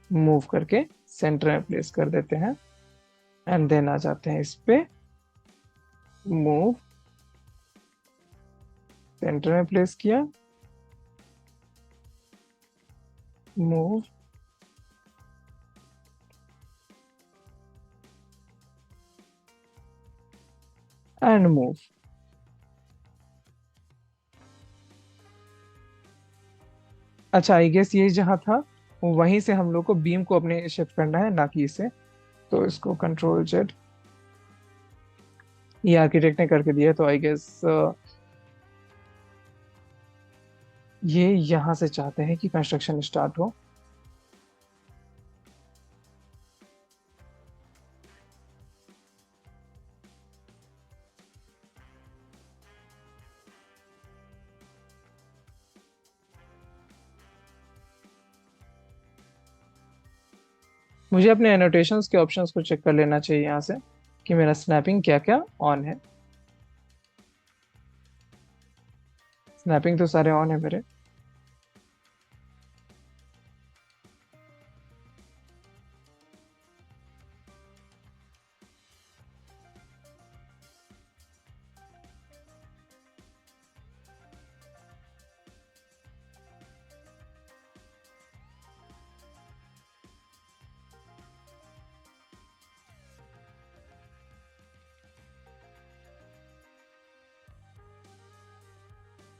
मूव करके सेंटर में प्लेस कर देते हैं, एंड देन आ जाते हैं इस पे मूव, सेंटर में प्लेस किया, मूव एंड मूव। अच्छा, आई गेस ये जहाँ था वहीं से हम लोग को बीम को अपने शिफ्ट करना है, ना कि इसे। तो इसको कंट्रोल जेड, ये आर्किटेक्ट ने करके दिया है, तो आई गेस ये यहाँ से चाहते हैं कि कंस्ट्रक्शन स्टार्ट हो। मुझे अपने एनोटेशंस के ऑप्शंस को चेक कर लेना चाहिए यहाँ से कि मेरा स्नैपिंग क्या क्या ऑन है। स्नैपिंग तो सारे ऑन है मेरे।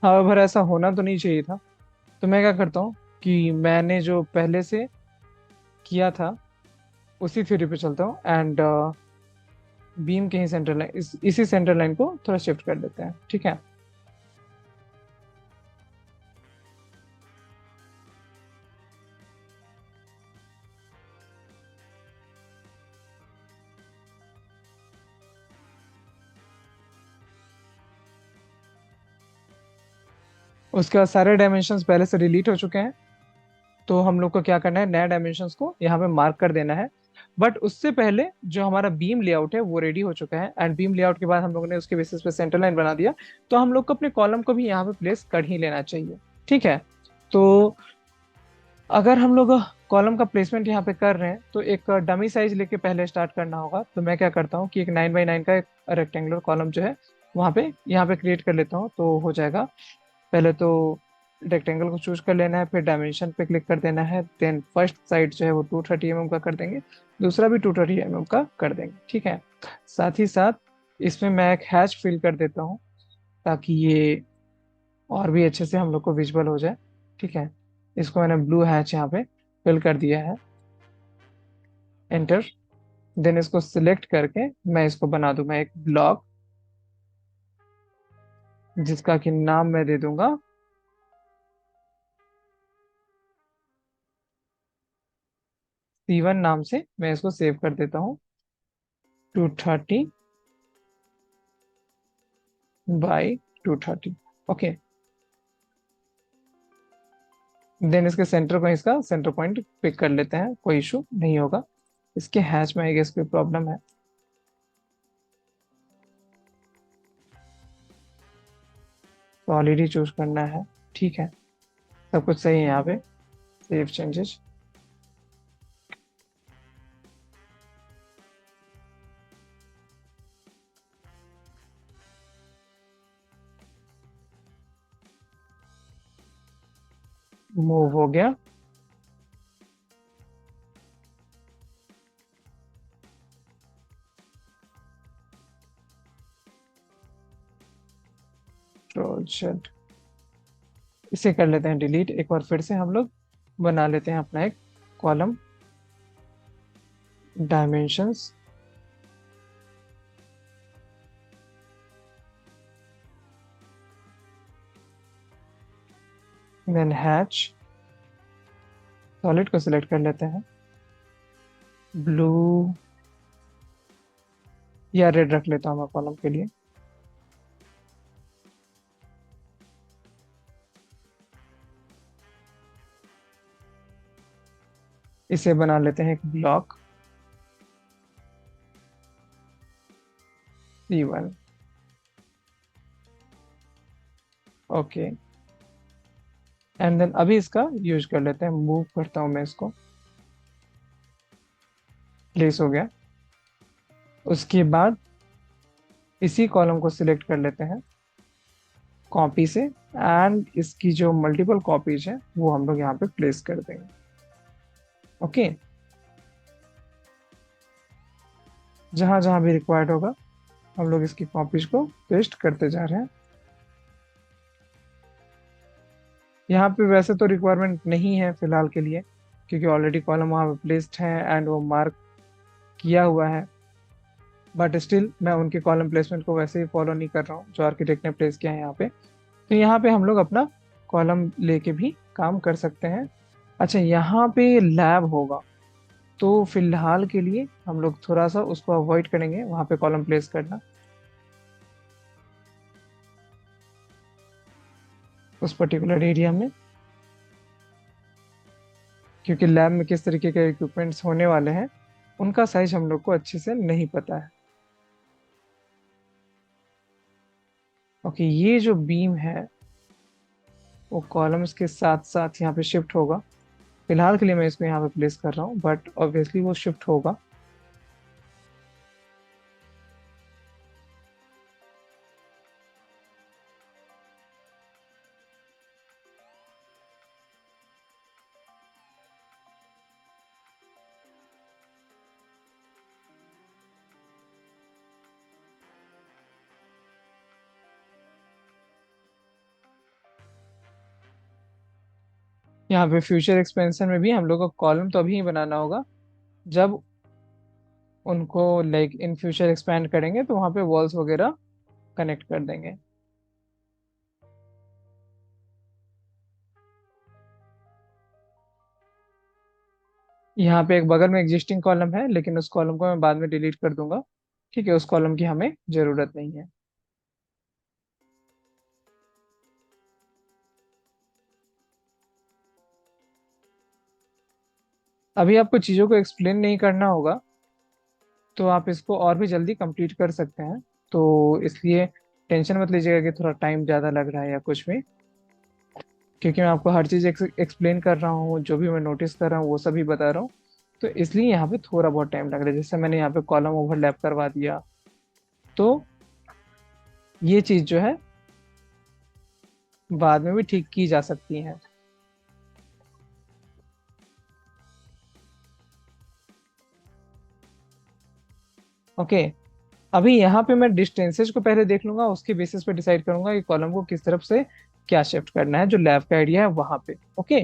हाँ, भर ऐसा होना तो नहीं चाहिए था। तो मैं क्या करता हूँ कि मैंने जो पहले से किया था उसी थ्योरी पे चलता हूँ, एंड बीम के ही सेंटर लाइन, इसी सेंटर लाइन को थोड़ा शिफ्ट कर देते हैं, ठीक है। उसके बाद सारे डायमेंशंस पहले से डिलीट हो चुके हैं, तो हम लोग को क्या करना है, नया डायमेंशंस को यहाँ पे मार्क कर देना है। बट उससे पहले जो हमारा बीम लेआउट है वो रेडी हो चुका है, एंड बीम लेआउट के बाद हम लोगों ने उसके बेसिस पे सेंटर लाइन बना दिया। तो हम लोग को अपने कॉलम को भी यहाँ पे प्लेस कर ही लेना चाहिए, ठीक है। तो अगर हम लोग कॉलम का प्लेसमेंट यहाँ पे कर रहे हैं तो एक डमी साइज लेके पहले स्टार्ट करना होगा। तो मैं क्या करता हूँ कि एक 9x9 का एक रेक्टेंगुलर कॉलम जो है वहाँ पे यहाँ पे क्रिएट कर लेता हूँ, तो हो जाएगा। पहले तो रेक्टेंगल को चूज कर लेना है, फिर डायमेंशन पे क्लिक कर देना है, देन फर्स्ट साइड जो है वो 230 mm का कर देंगे, दूसरा भी 230 mm का कर देंगे, ठीक है। साथ ही साथ इसमें मैं एक हैच फिल कर देता हूँ ताकि ये और भी अच्छे से हम लोग को विजुअल हो जाए, ठीक है। इसको मैंने ब्लू हैच यहाँ पे फिल कर दिया है, एंटर। देन इसको सिलेक्ट करके मैं इसको बना दूंगा एक ब्लॉक, जिसका कि नाम मैं दे दूंगा C1 नाम से। मैं इसको सेव कर देता हूँ, 230 बाई 230, ओके। देन इसके सेंटर को, इसका सेंटर पॉइंट पिक कर लेते हैं, कोई इशू नहीं होगा। इसके हैच में आई गेस कोई प्रॉब्लम है। तो ऑलरेडी चूज करना है, ठीक है। सब कुछ सही है यहाँ पे, सेव चेंजेस। मूव हो गया। प्रोजेक्ट, इसे कर लेते हैं डिलीट। एक बार फिर से हम लोग बना लेते हैं अपना एक column, dimensions, then hatch. Solid को सिलेक्ट कर लेते हैं, ब्लू या रेड रख लेता हूँ मैं कॉलम के लिए। इसे बना लेते हैं एक block, C1, okay. And then अभी इसका यूज कर लेते हैं, मूव करता हूँ मैं इसको, प्लेस हो गया। उसके बाद इसी कॉलम को सिलेक्ट कर लेते हैं, कॉपी से, एंड इसकी जो मल्टीपल कॉपीज है वो हम लोग यहाँ पे प्लेस कर देंगे। ओके, जहां जहां भी रिक्वायर्ड होगा हम लोग इसकी कॉपीज को पेस्ट करते जा रहे हैं। यहाँ पे वैसे तो रिक्वायरमेंट नहीं है फिलहाल के लिए, क्योंकि ऑलरेडी कॉलम वहाँ पे प्लेस्ड है एंड वो मार्क किया हुआ है, बट स्टिल मैं उनके कॉलम प्लेसमेंट को वैसे ही फॉलो नहीं कर रहा हूँ जो आर्किटेक्ट ने प्लेस किया है यहाँ पे। तो यहाँ पे हम लोग अपना कॉलम लेके भी काम कर सकते हैं। अच्छा, यहाँ पे लैब होगा, तो फिलहाल के लिए हम लोग थोड़ा सा उसको अवॉइड करेंगे वहाँ पे कॉलम प्लेस करना, उस पर्टिकुलर एरिया में, क्योंकि लैब में किस तरीके के इक्विपमेंट्स होने वाले हैं उनका साइज हम लोग को अच्छे से नहीं पता है। ओके, ये जो बीम है वो कॉलम्स के साथ साथ यहाँ पे शिफ्ट होगा। फिलहाल के लिए मैं इसको यहाँ पे प्लेस कर रहा हूँ, बट ऑब्वियसली वो शिफ्ट होगा। यहाँ पे फ्यूचर एक्सपेंशन में भी हम लोग को कॉलम तो अभी ही बनाना होगा, जब उनको लाइक इन फ्यूचर एक्सपेंड करेंगे तो वहाँ पे वॉल्स वगैरह कनेक्ट कर देंगे। यहाँ पे एक बगल में एग्जिस्टिंग कॉलम है, लेकिन उस कॉलम को मैं बाद में डिलीट कर दूंगा। ठीक है, उस कॉलम की हमें जरूरत नहीं है। अभी आपको चीज़ों को एक्सप्लेन नहीं करना होगा, तो आप इसको और भी जल्दी कंप्लीट कर सकते हैं। तो इसलिए टेंशन मत लीजिएगा कि थोड़ा टाइम ज़्यादा लग रहा है या कुछ भी, क्योंकि मैं आपको हर चीज़ एक्सप्लेन कर रहा हूँ, जो भी मैं नोटिस कर रहा हूँ वो सभी बता रहा हूँ। तो इसलिए यहाँ पे थोड़ा बहुत टाइम लग रहा है। जैसे मैंने यहाँ पे कॉलम ओवरलैप करवा दिया, तो ये चीज़ जो है बाद में भी ठीक की जा सकती है। ओके, अभी यहाँ पे मैं डिस्टेंसेज को पहले देख लूंगा, उसके बेसिस पे डिसाइड करूंगा कि कॉलम को किस तरफ से क्या शिफ्ट करना है, जो लैब का आइडिया है वहां पे। ओके,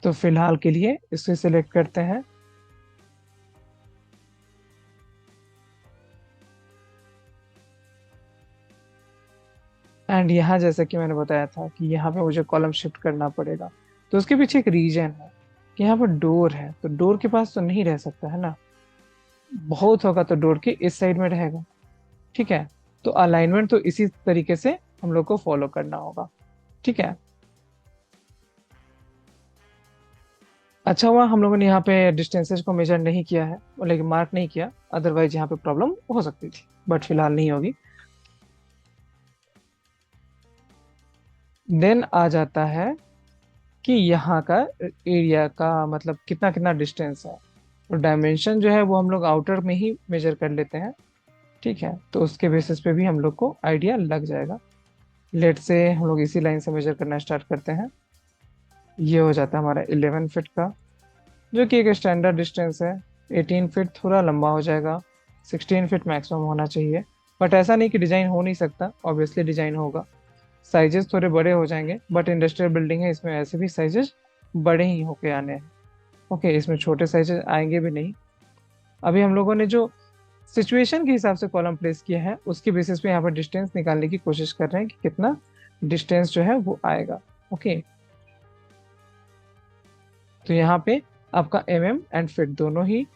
तो फिलहाल के लिए इसे सिलेक्ट करते हैं, एंड यहाँ जैसा कि मैंने बताया था कि यहाँ पे मुझे कॉलम शिफ्ट करना पड़ेगा। तो उसके पीछे एक रीजन है कि यहाँ पर डोर है, तो डोर के पास तो नहीं रह सकता है ना, बहुत होगा तो डोर के इस साइड में रहेगा। ठीक है, तो अलाइनमेंट तो इसी तरीके से हम लोग को फॉलो करना होगा। ठीक है, अच्छा हुआ हम लोगों ने यहाँ पे डिस्टेंसेज को मेजर नहीं किया है, लेकिन मार्क नहीं किया, अदरवाइज यहाँ पे प्रॉब्लम हो सकती थी, बट फिलहाल नहीं होगी। देन आ जाता है कि यहाँ का एरिया का मतलब कितना कितना डिस्टेंस है, तो डायमेंशन जो है वो हम लोग आउटर में ही मेजर कर लेते हैं। ठीक है, तो उसके बेसिस पे भी हम लोग को आइडिया लग जाएगा। लेट से हम लोग इसी लाइन से मेजर करना स्टार्ट करते हैं। ये हो जाता है हमारा 11 फीट का, जो कि एक स्टैंडर्ड डिस्टेंस है। 18 फीट थोड़ा लंबा हो जाएगा, 16 फीट मैक्सिमम होना चाहिए। बट ऐसा नहीं कि डिजाइन हो नहीं सकता, ऑब्वियसली डिजाइन होगा। साइजेस थोड़े बड़े हो जाएंगे, बट इंडस्ट्रियल बिल्डिंग है, इसमें ऐसे भी साइजेस बड़े ही होके आने हैं। ओके, इसमें छोटे साइजेस आएंगे भी नहीं। अभी हम लोगों ने जो सिचुएशन के हिसाब से कॉलम प्लेस किया है उसके बेसिस पे यहाँ पर डिस्टेंस निकालने की कोशिश कर रहे हैं कि कितना डिस्टेंस जो है वो आएगा। ओके, तो यहाँ पे आपका एंड फिट दोनों ही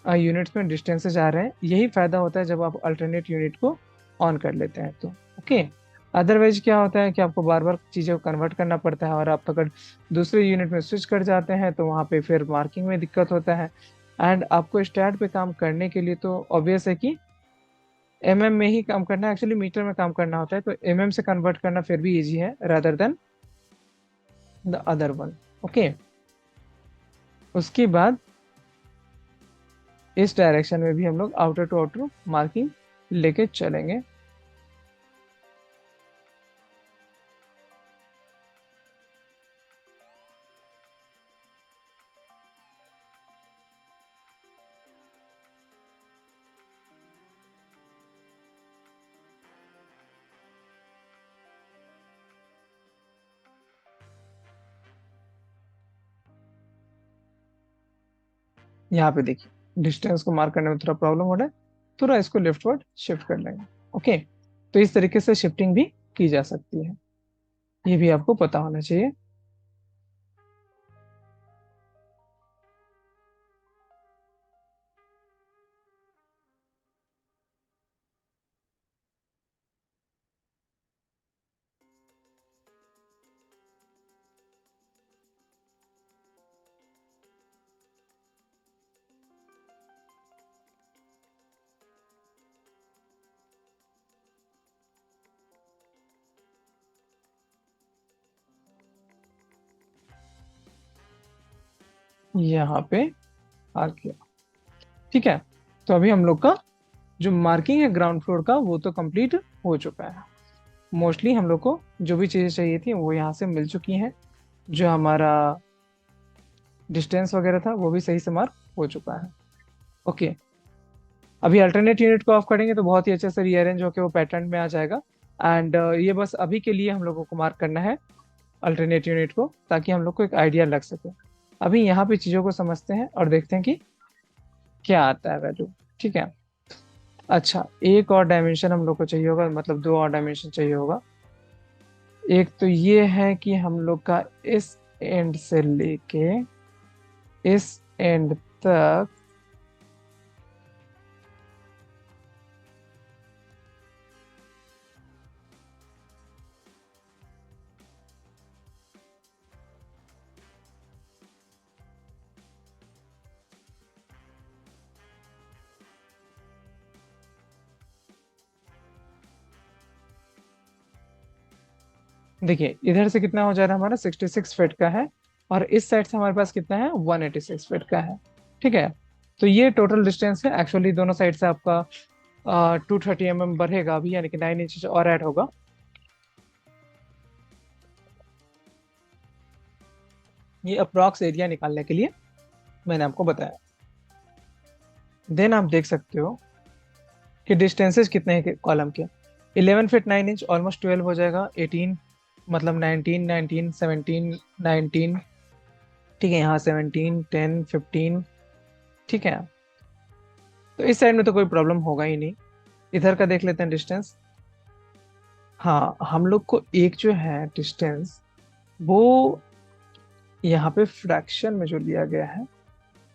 यूनिट्स में डिस्टेंसेज आ रहे हैं। यही फायदा होता है जब आप अल्टरनेट यूनिट को ऑन कर लेते हैं तो। ओके, अदरवाइज क्या होता है कि आपको बार बार चीज़ें को कन्वर्ट करना पड़ता है, और आप अगर दूसरे यूनिट में स्विच कर जाते हैं तो वहाँ पे फिर मार्किंग में दिक्कत होता है। एंड आपको स्टैट पे काम करने के लिए तो ऑब्वियस है कि में ही काम करना है, एक्चुअली मीटर में काम करना होता है, तो से कन्वर्ट करना फिर भी इजी है rather than the other one. Okay, उसके बाद इस डायरेक्शन में भी हम लोग आउटर टू आउटर मार्किंग लेके चलेंगे। यहाँ पे देखिए डिस्टेंस को मार्क करने में थोड़ा प्रॉब्लम हो रहा है, थोड़ा इसको लेफ्टवर्ड शिफ्ट कर लेंगे। ओके, तो इस तरीके से शिफ्टिंग भी की जा सकती है, ये भी आपको पता होना चाहिए। यहाँ पे आ गया। ठीक है, तो अभी हम लोग का जो मार्किंग है ग्राउंड फ्लोर का वो तो कंप्लीट हो चुका है। मोस्टली हम लोग को जो भी चीज़ें चाहिए थी वो यहाँ से मिल चुकी हैं। जो हमारा डिस्टेंस वगैरह था वो भी सही से मार्क हो चुका है। ओके, अभी अल्टरनेट यूनिट को ऑफ करेंगे तो बहुत ही अच्छे से रीअरेंज होकर वो पैटर्न में आ जाएगा। एंड ये बस अभी के लिए हम लोगों को मार्क करना है अल्टरनेट यूनिट को, ताकि हम लोग को एक आइडिया लग सके। अभी यहाँ पे चीज़ों को समझते हैं और देखते हैं कि क्या आता है वैल्यू। ठीक है, अच्छा एक और डायमेंशन हम लोग को चाहिए होगा, मतलब दो और डायमेंशन चाहिए होगा। एक तो ये है कि हम लोग का इस एंड से लेके इस एंड तक देखिए इधर से कितना हो जा रहा है हमारा 66 फीट का है, और इस साइड से हमारे पास कितना है 186 फीट का है। ठीक है, तो ये टोटल डिस्टेंस है। एक्चुअली दोनों साइड से आपका 230 mm बढ़ेगा अभी, यानी कि 9 इंच और ऐड होगा। ये अप्रॉक्स एरिया निकालने के लिए मैंने आपको बताया। देन आप देख सकते हो कि डिस्टेंसेस कितने हैं कॉलम के। 11 फीट 9 इंच ऑलमोस्ट 12 हो जाएगा। 18 मतलब 19, 19, 17, 19। ठीक है, यहाँ 17, 10, 15। ठीक है, तो इस साइड में तो कोई प्रॉब्लम होगा ही नहीं। इधर का देख लेते हैं डिस्टेंस। हाँ, हम लोग को एक जो है डिस्टेंस वो यहाँ पे फ्रैक्शन में जो लिया गया है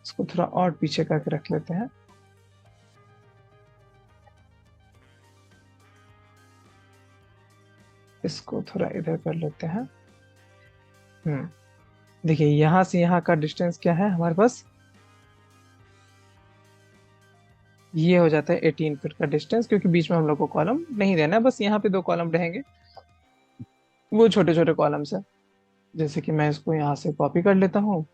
उसको थोड़ा और पीछे करके रख लेते हैं। इसको थोड़ा इधर कर लेते हैं। हम्म, देखिए यहाँ से यहाँ का डिस्टेंस क्या है हमारे पास, ये हो जाता है 18 फीट का डिस्टेंस, क्योंकि बीच में हम लोग को कॉलम नहीं देना है, बस यहाँ पे दो कॉलम रहेंगे, वो छोटे छोटे कॉलम्स है। जैसे कि मैं इसको यहाँ से कॉपी कर लेता हूँ,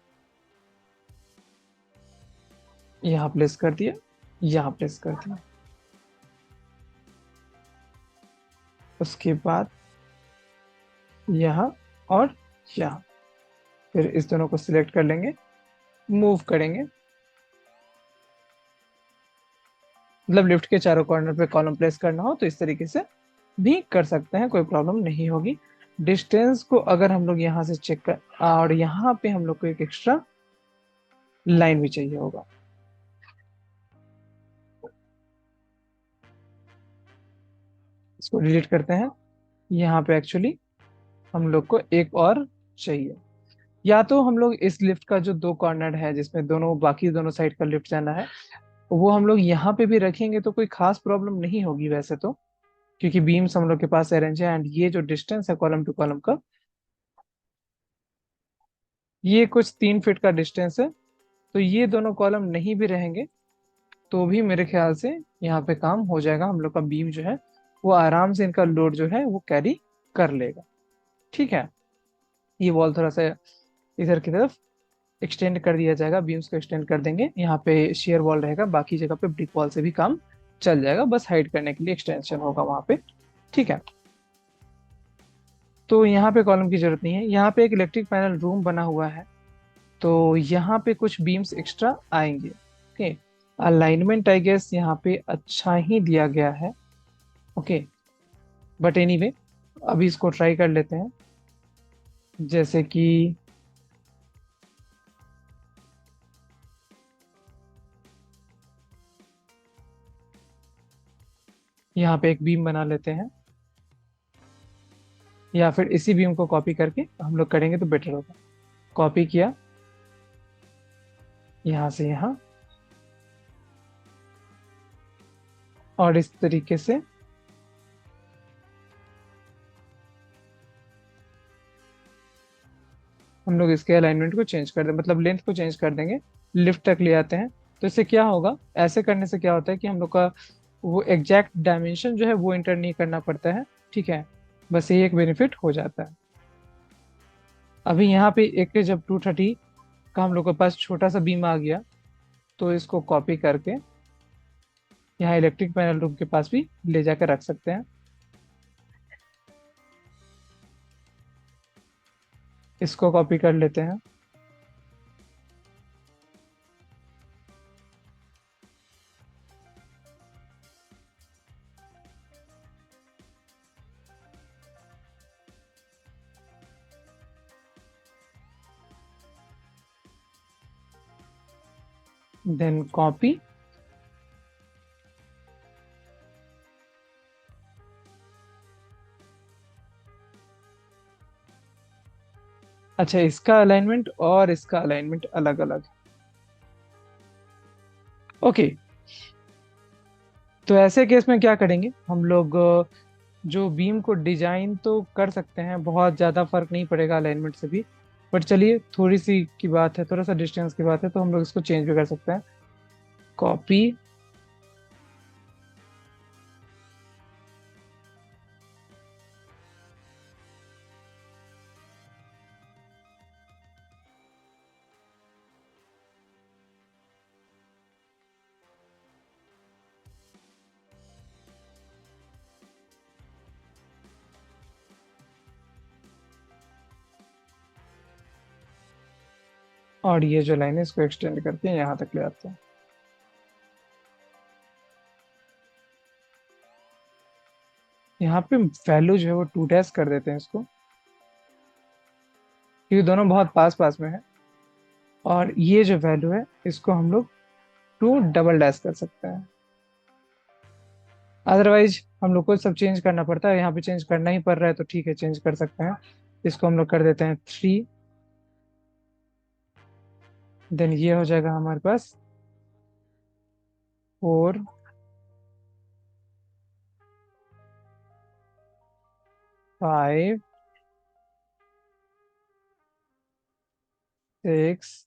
यहाँ प्लेस कर दिया, यहाँ प्लेस कर दिया। उसके बाद यहाँ और यहाँ, फिर इस दोनों को सिलेक्ट कर लेंगे, मूव करेंगे। मतलब लिफ्ट के चारों कॉर्नर पे कॉलम प्लेस करना हो तो इस तरीके से भी कर सकते हैं, कोई प्रॉब्लम नहीं होगी। डिस्टेंस को अगर हम लोग यहाँ से चेक कर, और यहाँ पे हम लोग को एक एक्स्ट्रा लाइन भी चाहिए होगा। इसको डिलीट करते हैं। यहाँ पे एक्चुअली हम लोग को एक और चाहिए। या तो हम लोग इस लिफ्ट का जो दो कॉर्नर है जिसमें दोनों बाकी दोनों साइड का लिफ्ट जाना है, वो हम लोग यहाँ पे भी रखेंगे तो कोई खास प्रॉब्लम नहीं होगी वैसे तो, क्योंकि बीम्स हम लोग के पास अरेंज है। एंड ये जो डिस्टेंस है कॉलम टू कॉलम का, ये कुछ 3 फीट का डिस्टेंस है। तो ये दोनों कॉलम नहीं भी रहेंगे तो भी मेरे ख्याल से यहाँ पे काम हो जाएगा। हम लोग का बीम जो है वो आराम से इनका लोड जो है वो कैरी कर लेगा। ठीक है, ये वॉल थोड़ा सा इधर की तरफ एक्सटेंड कर दिया जाएगा, बीम्स को एक्सटेंड कर देंगे। यहाँ पे शेयर वॉल रहेगा, बाकी जगह पे ब्रिक वॉल से भी काम चल जाएगा, बस हाइड करने के लिए एक्सटेंशन होगा वहां पे। ठीक है, तो यहाँ पे कॉलम की जरूरत नहीं है। यहाँ पे एक इलेक्ट्रिक पैनल रूम बना हुआ है, तो यहाँ पे कुछ बीम्स एक्स्ट्रा आएंगे। ओके, अलाइनमेंट आई गेस यहाँ पे अच्छा ही दिया गया है। ओके, बट एनीवे अभी इसको ट्राई कर लेते हैं। जैसे कि यहाँ पे एक बीम बना लेते हैं, या फिर इसी बीम को कॉपी करके हम लोग करेंगे तो बेटर होगा। कॉपी किया यहाँ से यहाँ, और इस तरीके से हम लोग इसके अलाइनमेंट को चेंज कर दें, मतलब लेंथ को चेंज कर देंगे, लिफ्ट तक ले आते हैं। तो इससे क्या होगा, ऐसे करने से क्या होता है कि हम लोग का वो एग्जैक्ट डायमेंशन जो है वो इंटर नहीं करना पड़ता है। ठीक है, बस ये एक बेनिफिट हो जाता है। अभी यहाँ पे एक जब 230 का हम लोग के पास छोटा सा बीम आ गया, तो इसको कॉपी करके यहाँ इलेक्ट्रिक पैनल रूम के पास भी ले जाकर रख सकते हैं। इसको कॉपी कर लेते हैं। देन कॉपी, अच्छा इसका अलाइनमेंट और इसका अलाइनमेंट अलग अलग। ओके, तो ऐसे केस में क्या करेंगे हम लोग, जो बीम को डिजाइन तो कर सकते हैं, बहुत ज़्यादा फर्क नहीं पड़ेगा अलाइनमेंट से भी। बट चलिए, थोड़ी सी की बात है, थोड़ा सा डिस्टेंस की बात है, तो हम लोग इसको चेंज भी कर सकते हैं। कॉपी, और ये जो लाइन है इसको एक्सटेंड करके यहाँ तक ले आते हैं। यहाँ पे वैल्यू जो है वो 2 कर देते हैं इसको, क्योंकि दोनों बहुत पास पास में है। और ये जो वैल्यू है इसको हम लोग 2 डबल डैश कर सकते हैं। अदरवाइज हम लोग को सब चेंज करना पड़ता है, यहाँ पे चेंज करना ही पड़ रहा है तो ठीक है, चेंज कर सकते हैं। इसको हम लोग कर देते हैं 3। देन ये हो जाएगा हमारे पास 4, 5, 6,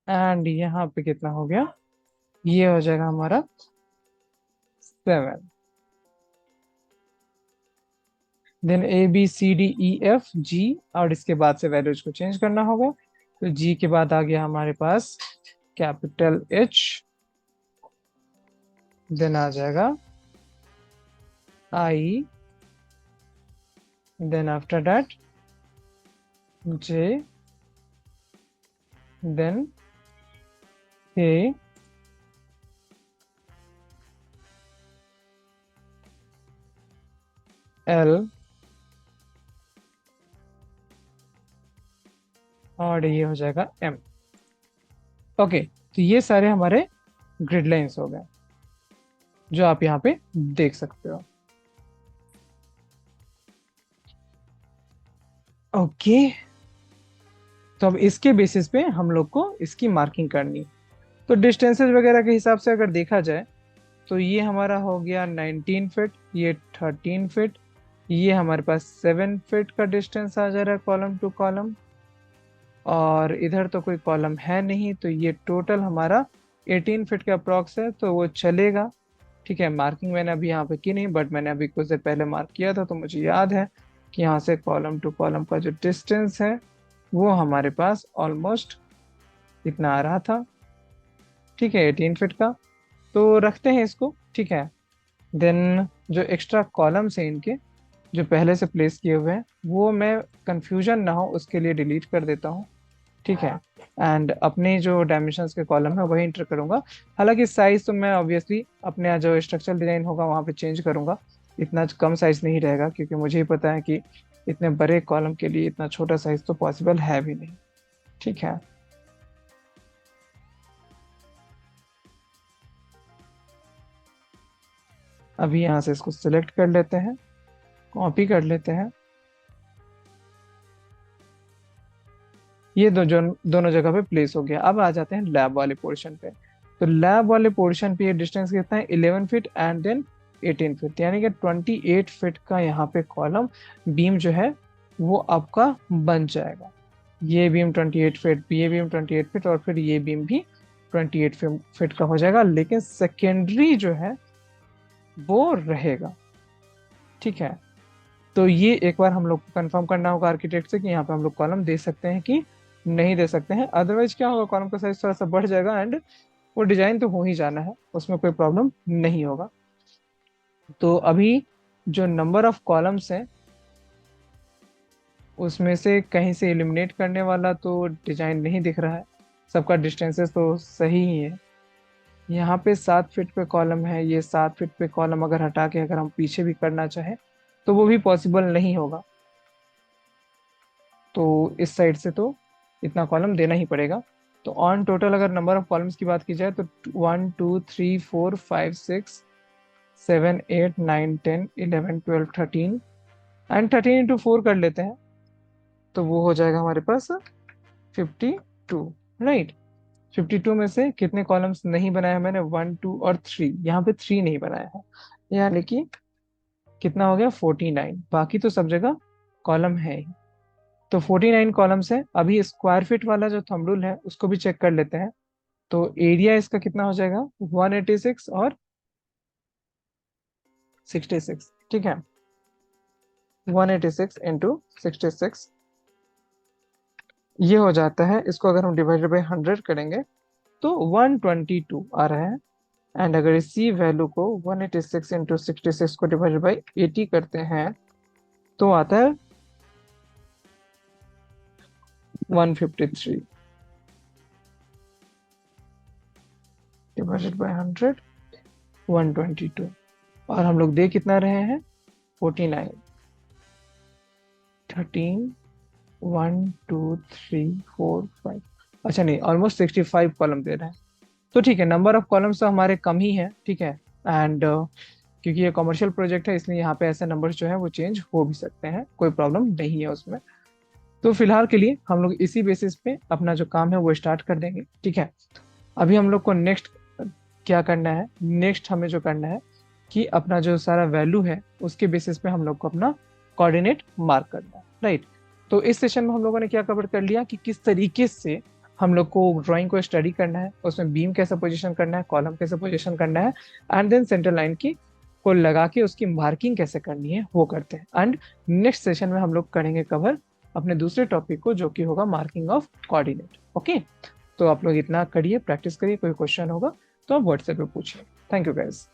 एंड यहाँ पे कितना हो गया, ये हो जाएगा हमारा 7। देन ABCDEFG, और इसके बाद से वैल्यूज को चेंज करना होगा। तो जी के बाद आ गया हमारे पास कैपिटल H, देन आ जाएगा I, then after that J, then K, L, और ये हो जाएगा M। ओके, तो ये सारे हमारे ग्रिड लाइंस हो गए, जो आप यहाँ पे देख सकते हो। ओके, तो अब इसके बेसिस पे हम लोग को इसकी मार्किंग करनी। तो डिस्टेंसेस वगैरह के हिसाब से अगर देखा जाए, तो ये हमारा हो गया 19 फीट, ये 13 फीट, ये हमारे पास 7 फीट का डिस्टेंस आ जा रहा है कॉलम टू कॉलम, और इधर तो कोई कॉलम है नहीं, तो ये टोटल हमारा 18 फीट का अप्रॉक्स है, तो वो चलेगा। ठीक है, मार्किंग मैंने अभी यहाँ पे की नहीं, बट मैंने अभी कुछ देर पहले मार्क किया था, तो मुझे याद है कि यहाँ से कॉलम टू कॉलम का जो डिस्टेंस है वो हमारे पास ऑलमोस्ट इतना आ रहा था। ठीक है, 18 फीट का। तो रखते हैं इसको, ठीक है। देन जो एक्स्ट्रा कॉलम्स हैं इनके, जो पहले से प्लेस किए हुए हैं, वो मैं कंफ्यूजन ना हो उसके लिए डिलीट कर देता हूँ, ठीक है। एंड अपने जो डायमेंशंस के कॉलम है वही इंटर करूंगा। हालांकि साइज तो मैं ऑब्वियसली अपने जो स्ट्रक्चरल डिजाइन होगा वहाँ पे चेंज करूंगा, इतना कम साइज नहीं रहेगा, क्योंकि मुझे ही पता है कि इतने बड़े कॉलम के लिए इतना छोटा साइज तो पॉसिबल है भी नहीं, ठीक है। अभी यहाँ से इसको सिलेक्ट कर लेते हैं, कॉपी कर लेते हैं, ये दोनों जगह पे प्लेस हो गया। अब आ जाते हैं लैब वाले पोर्शन पे। तो लैब वाले पोर्शन पे ये डिस्टेंस कितना है, 11 फीट एंड देन 18 फीट, यानी कि 28 फीट का यहाँ पे कॉलम बीम जो है वो आपका बन जाएगा। ये बीम 28 फीट, ये बीम 28 फीट, और फिर ये बीम भी 28 फीट का हो जाएगा, लेकिन सेकेंडरी जो है वो रहेगा, ठीक है। तो ये एक बार हम लोग को कंफर्म करना होगा आर्किटेक्ट से कि यहाँ पे हम लोग कॉलम दे सकते हैं कि नहीं दे सकते हैं। अदरवाइज क्या होगा, कॉलम का साइज थोड़ा सा बढ़ जाएगा एंड वो डिजाइन तो हो ही जाना है, उसमें कोई प्रॉब्लम नहीं होगा। तो अभी जो नंबर ऑफ कॉलम्स हैं उसमें से कहीं से एलिमिनेट करने वाला तो डिजाइन नहीं दिख रहा है, सबका डिस्टेंसेस तो सही ही है। यहाँ पे 7 फीट पे कॉलम है, ये 7 फीट पे कॉलम अगर हटा के अगर हम पीछे भी करना चाहें तो वो भी पॉसिबल नहीं होगा। तो इस साइड से तो इतना कॉलम देना ही पड़ेगा। तो ऑन टोटल अगर नंबर ऑफ कॉलम्स की बात की जाए तो 1 2 3 4 5 6 7 8 9 10 11 12 13 एंड 13 × 4 कर लेते हैं, तो वो हो जाएगा हमारे पास 52, राइट। 52 में से कितने कॉलम्स नहीं बनाया मैंने, 1 2 और 3, यहाँ पे 3 नहीं बनाया है, यानी कि कितना हो गया 49, बाकी तो सब जगह कॉलम है ही। तो 49 कॉलम्स है। अभी स्क्वायर फीट वाला जो थंब रूल है उसको भी चेक कर लेते हैं। तो एरिया इसका कितना हो जाएगा, 186 और 66, ठीक है। 186 × 66 ये हो जाता है। इसको अगर हम डिवाइडेड बाई 100 करेंगे तो 122 आ रहा है। एंड अगर इसी वैल्यू को 186 × 66 को डिवाइडेड बाई 80 करते हैं तो आता है 153 डिवाइडेड बाई 100, 122। और हम लोग दे कितना रहे हैं, 49, 13, 1 2 3 4 5, अच्छा नहीं, ऑलमोस्ट 65 कॉलम दे रहे हैं। तो ठीक है, नंबर ऑफ कॉलम्स तो हमारे कम ही है, ठीक है। एंड क्योंकि ये कमर्शियल प्रोजेक्ट है इसलिए यहाँ पे ऐसे नंबर्स जो है वो चेंज हो भी सकते हैं, कोई प्रॉब्लम नहीं है उसमें। तो फिलहाल के लिए हम लोग इसी बेसिस पे अपना जो काम है वो स्टार्ट कर देंगे, ठीक है। अभी हम लोग को नेक्स्ट क्या करना है, नेक्स्ट हमें जो करना है कि अपना जो सारा वैल्यू है उसके बेसिस पे हम लोग को अपना कोऑर्डिनेट मार्क करना है, राइट। तो इस सेशन में हम लोगों ने क्या कवर कर लिया कि किस तरीके से हम लोग को ड्राइंग को स्टडी करना है, उसमें बीम कैसे पोजीशन करना है, कॉलम कैसे पोजीशन करना है, एंड देन सेंटर लाइन की को लगा के उसकी मार्किंग कैसे करनी है वो करते हैं। एंड नेक्स्ट सेशन में हम लोग करेंगे कवर अपने दूसरे टॉपिक को, जो कि होगा मार्किंग ऑफ कोऑर्डिनेट, ओके। तो आप लोग इतना करिए, प्रैक्टिस करिए, कोई क्वेश्चन होगा तो आप व्हाट्सएप पे पूछिए। Thank you guys.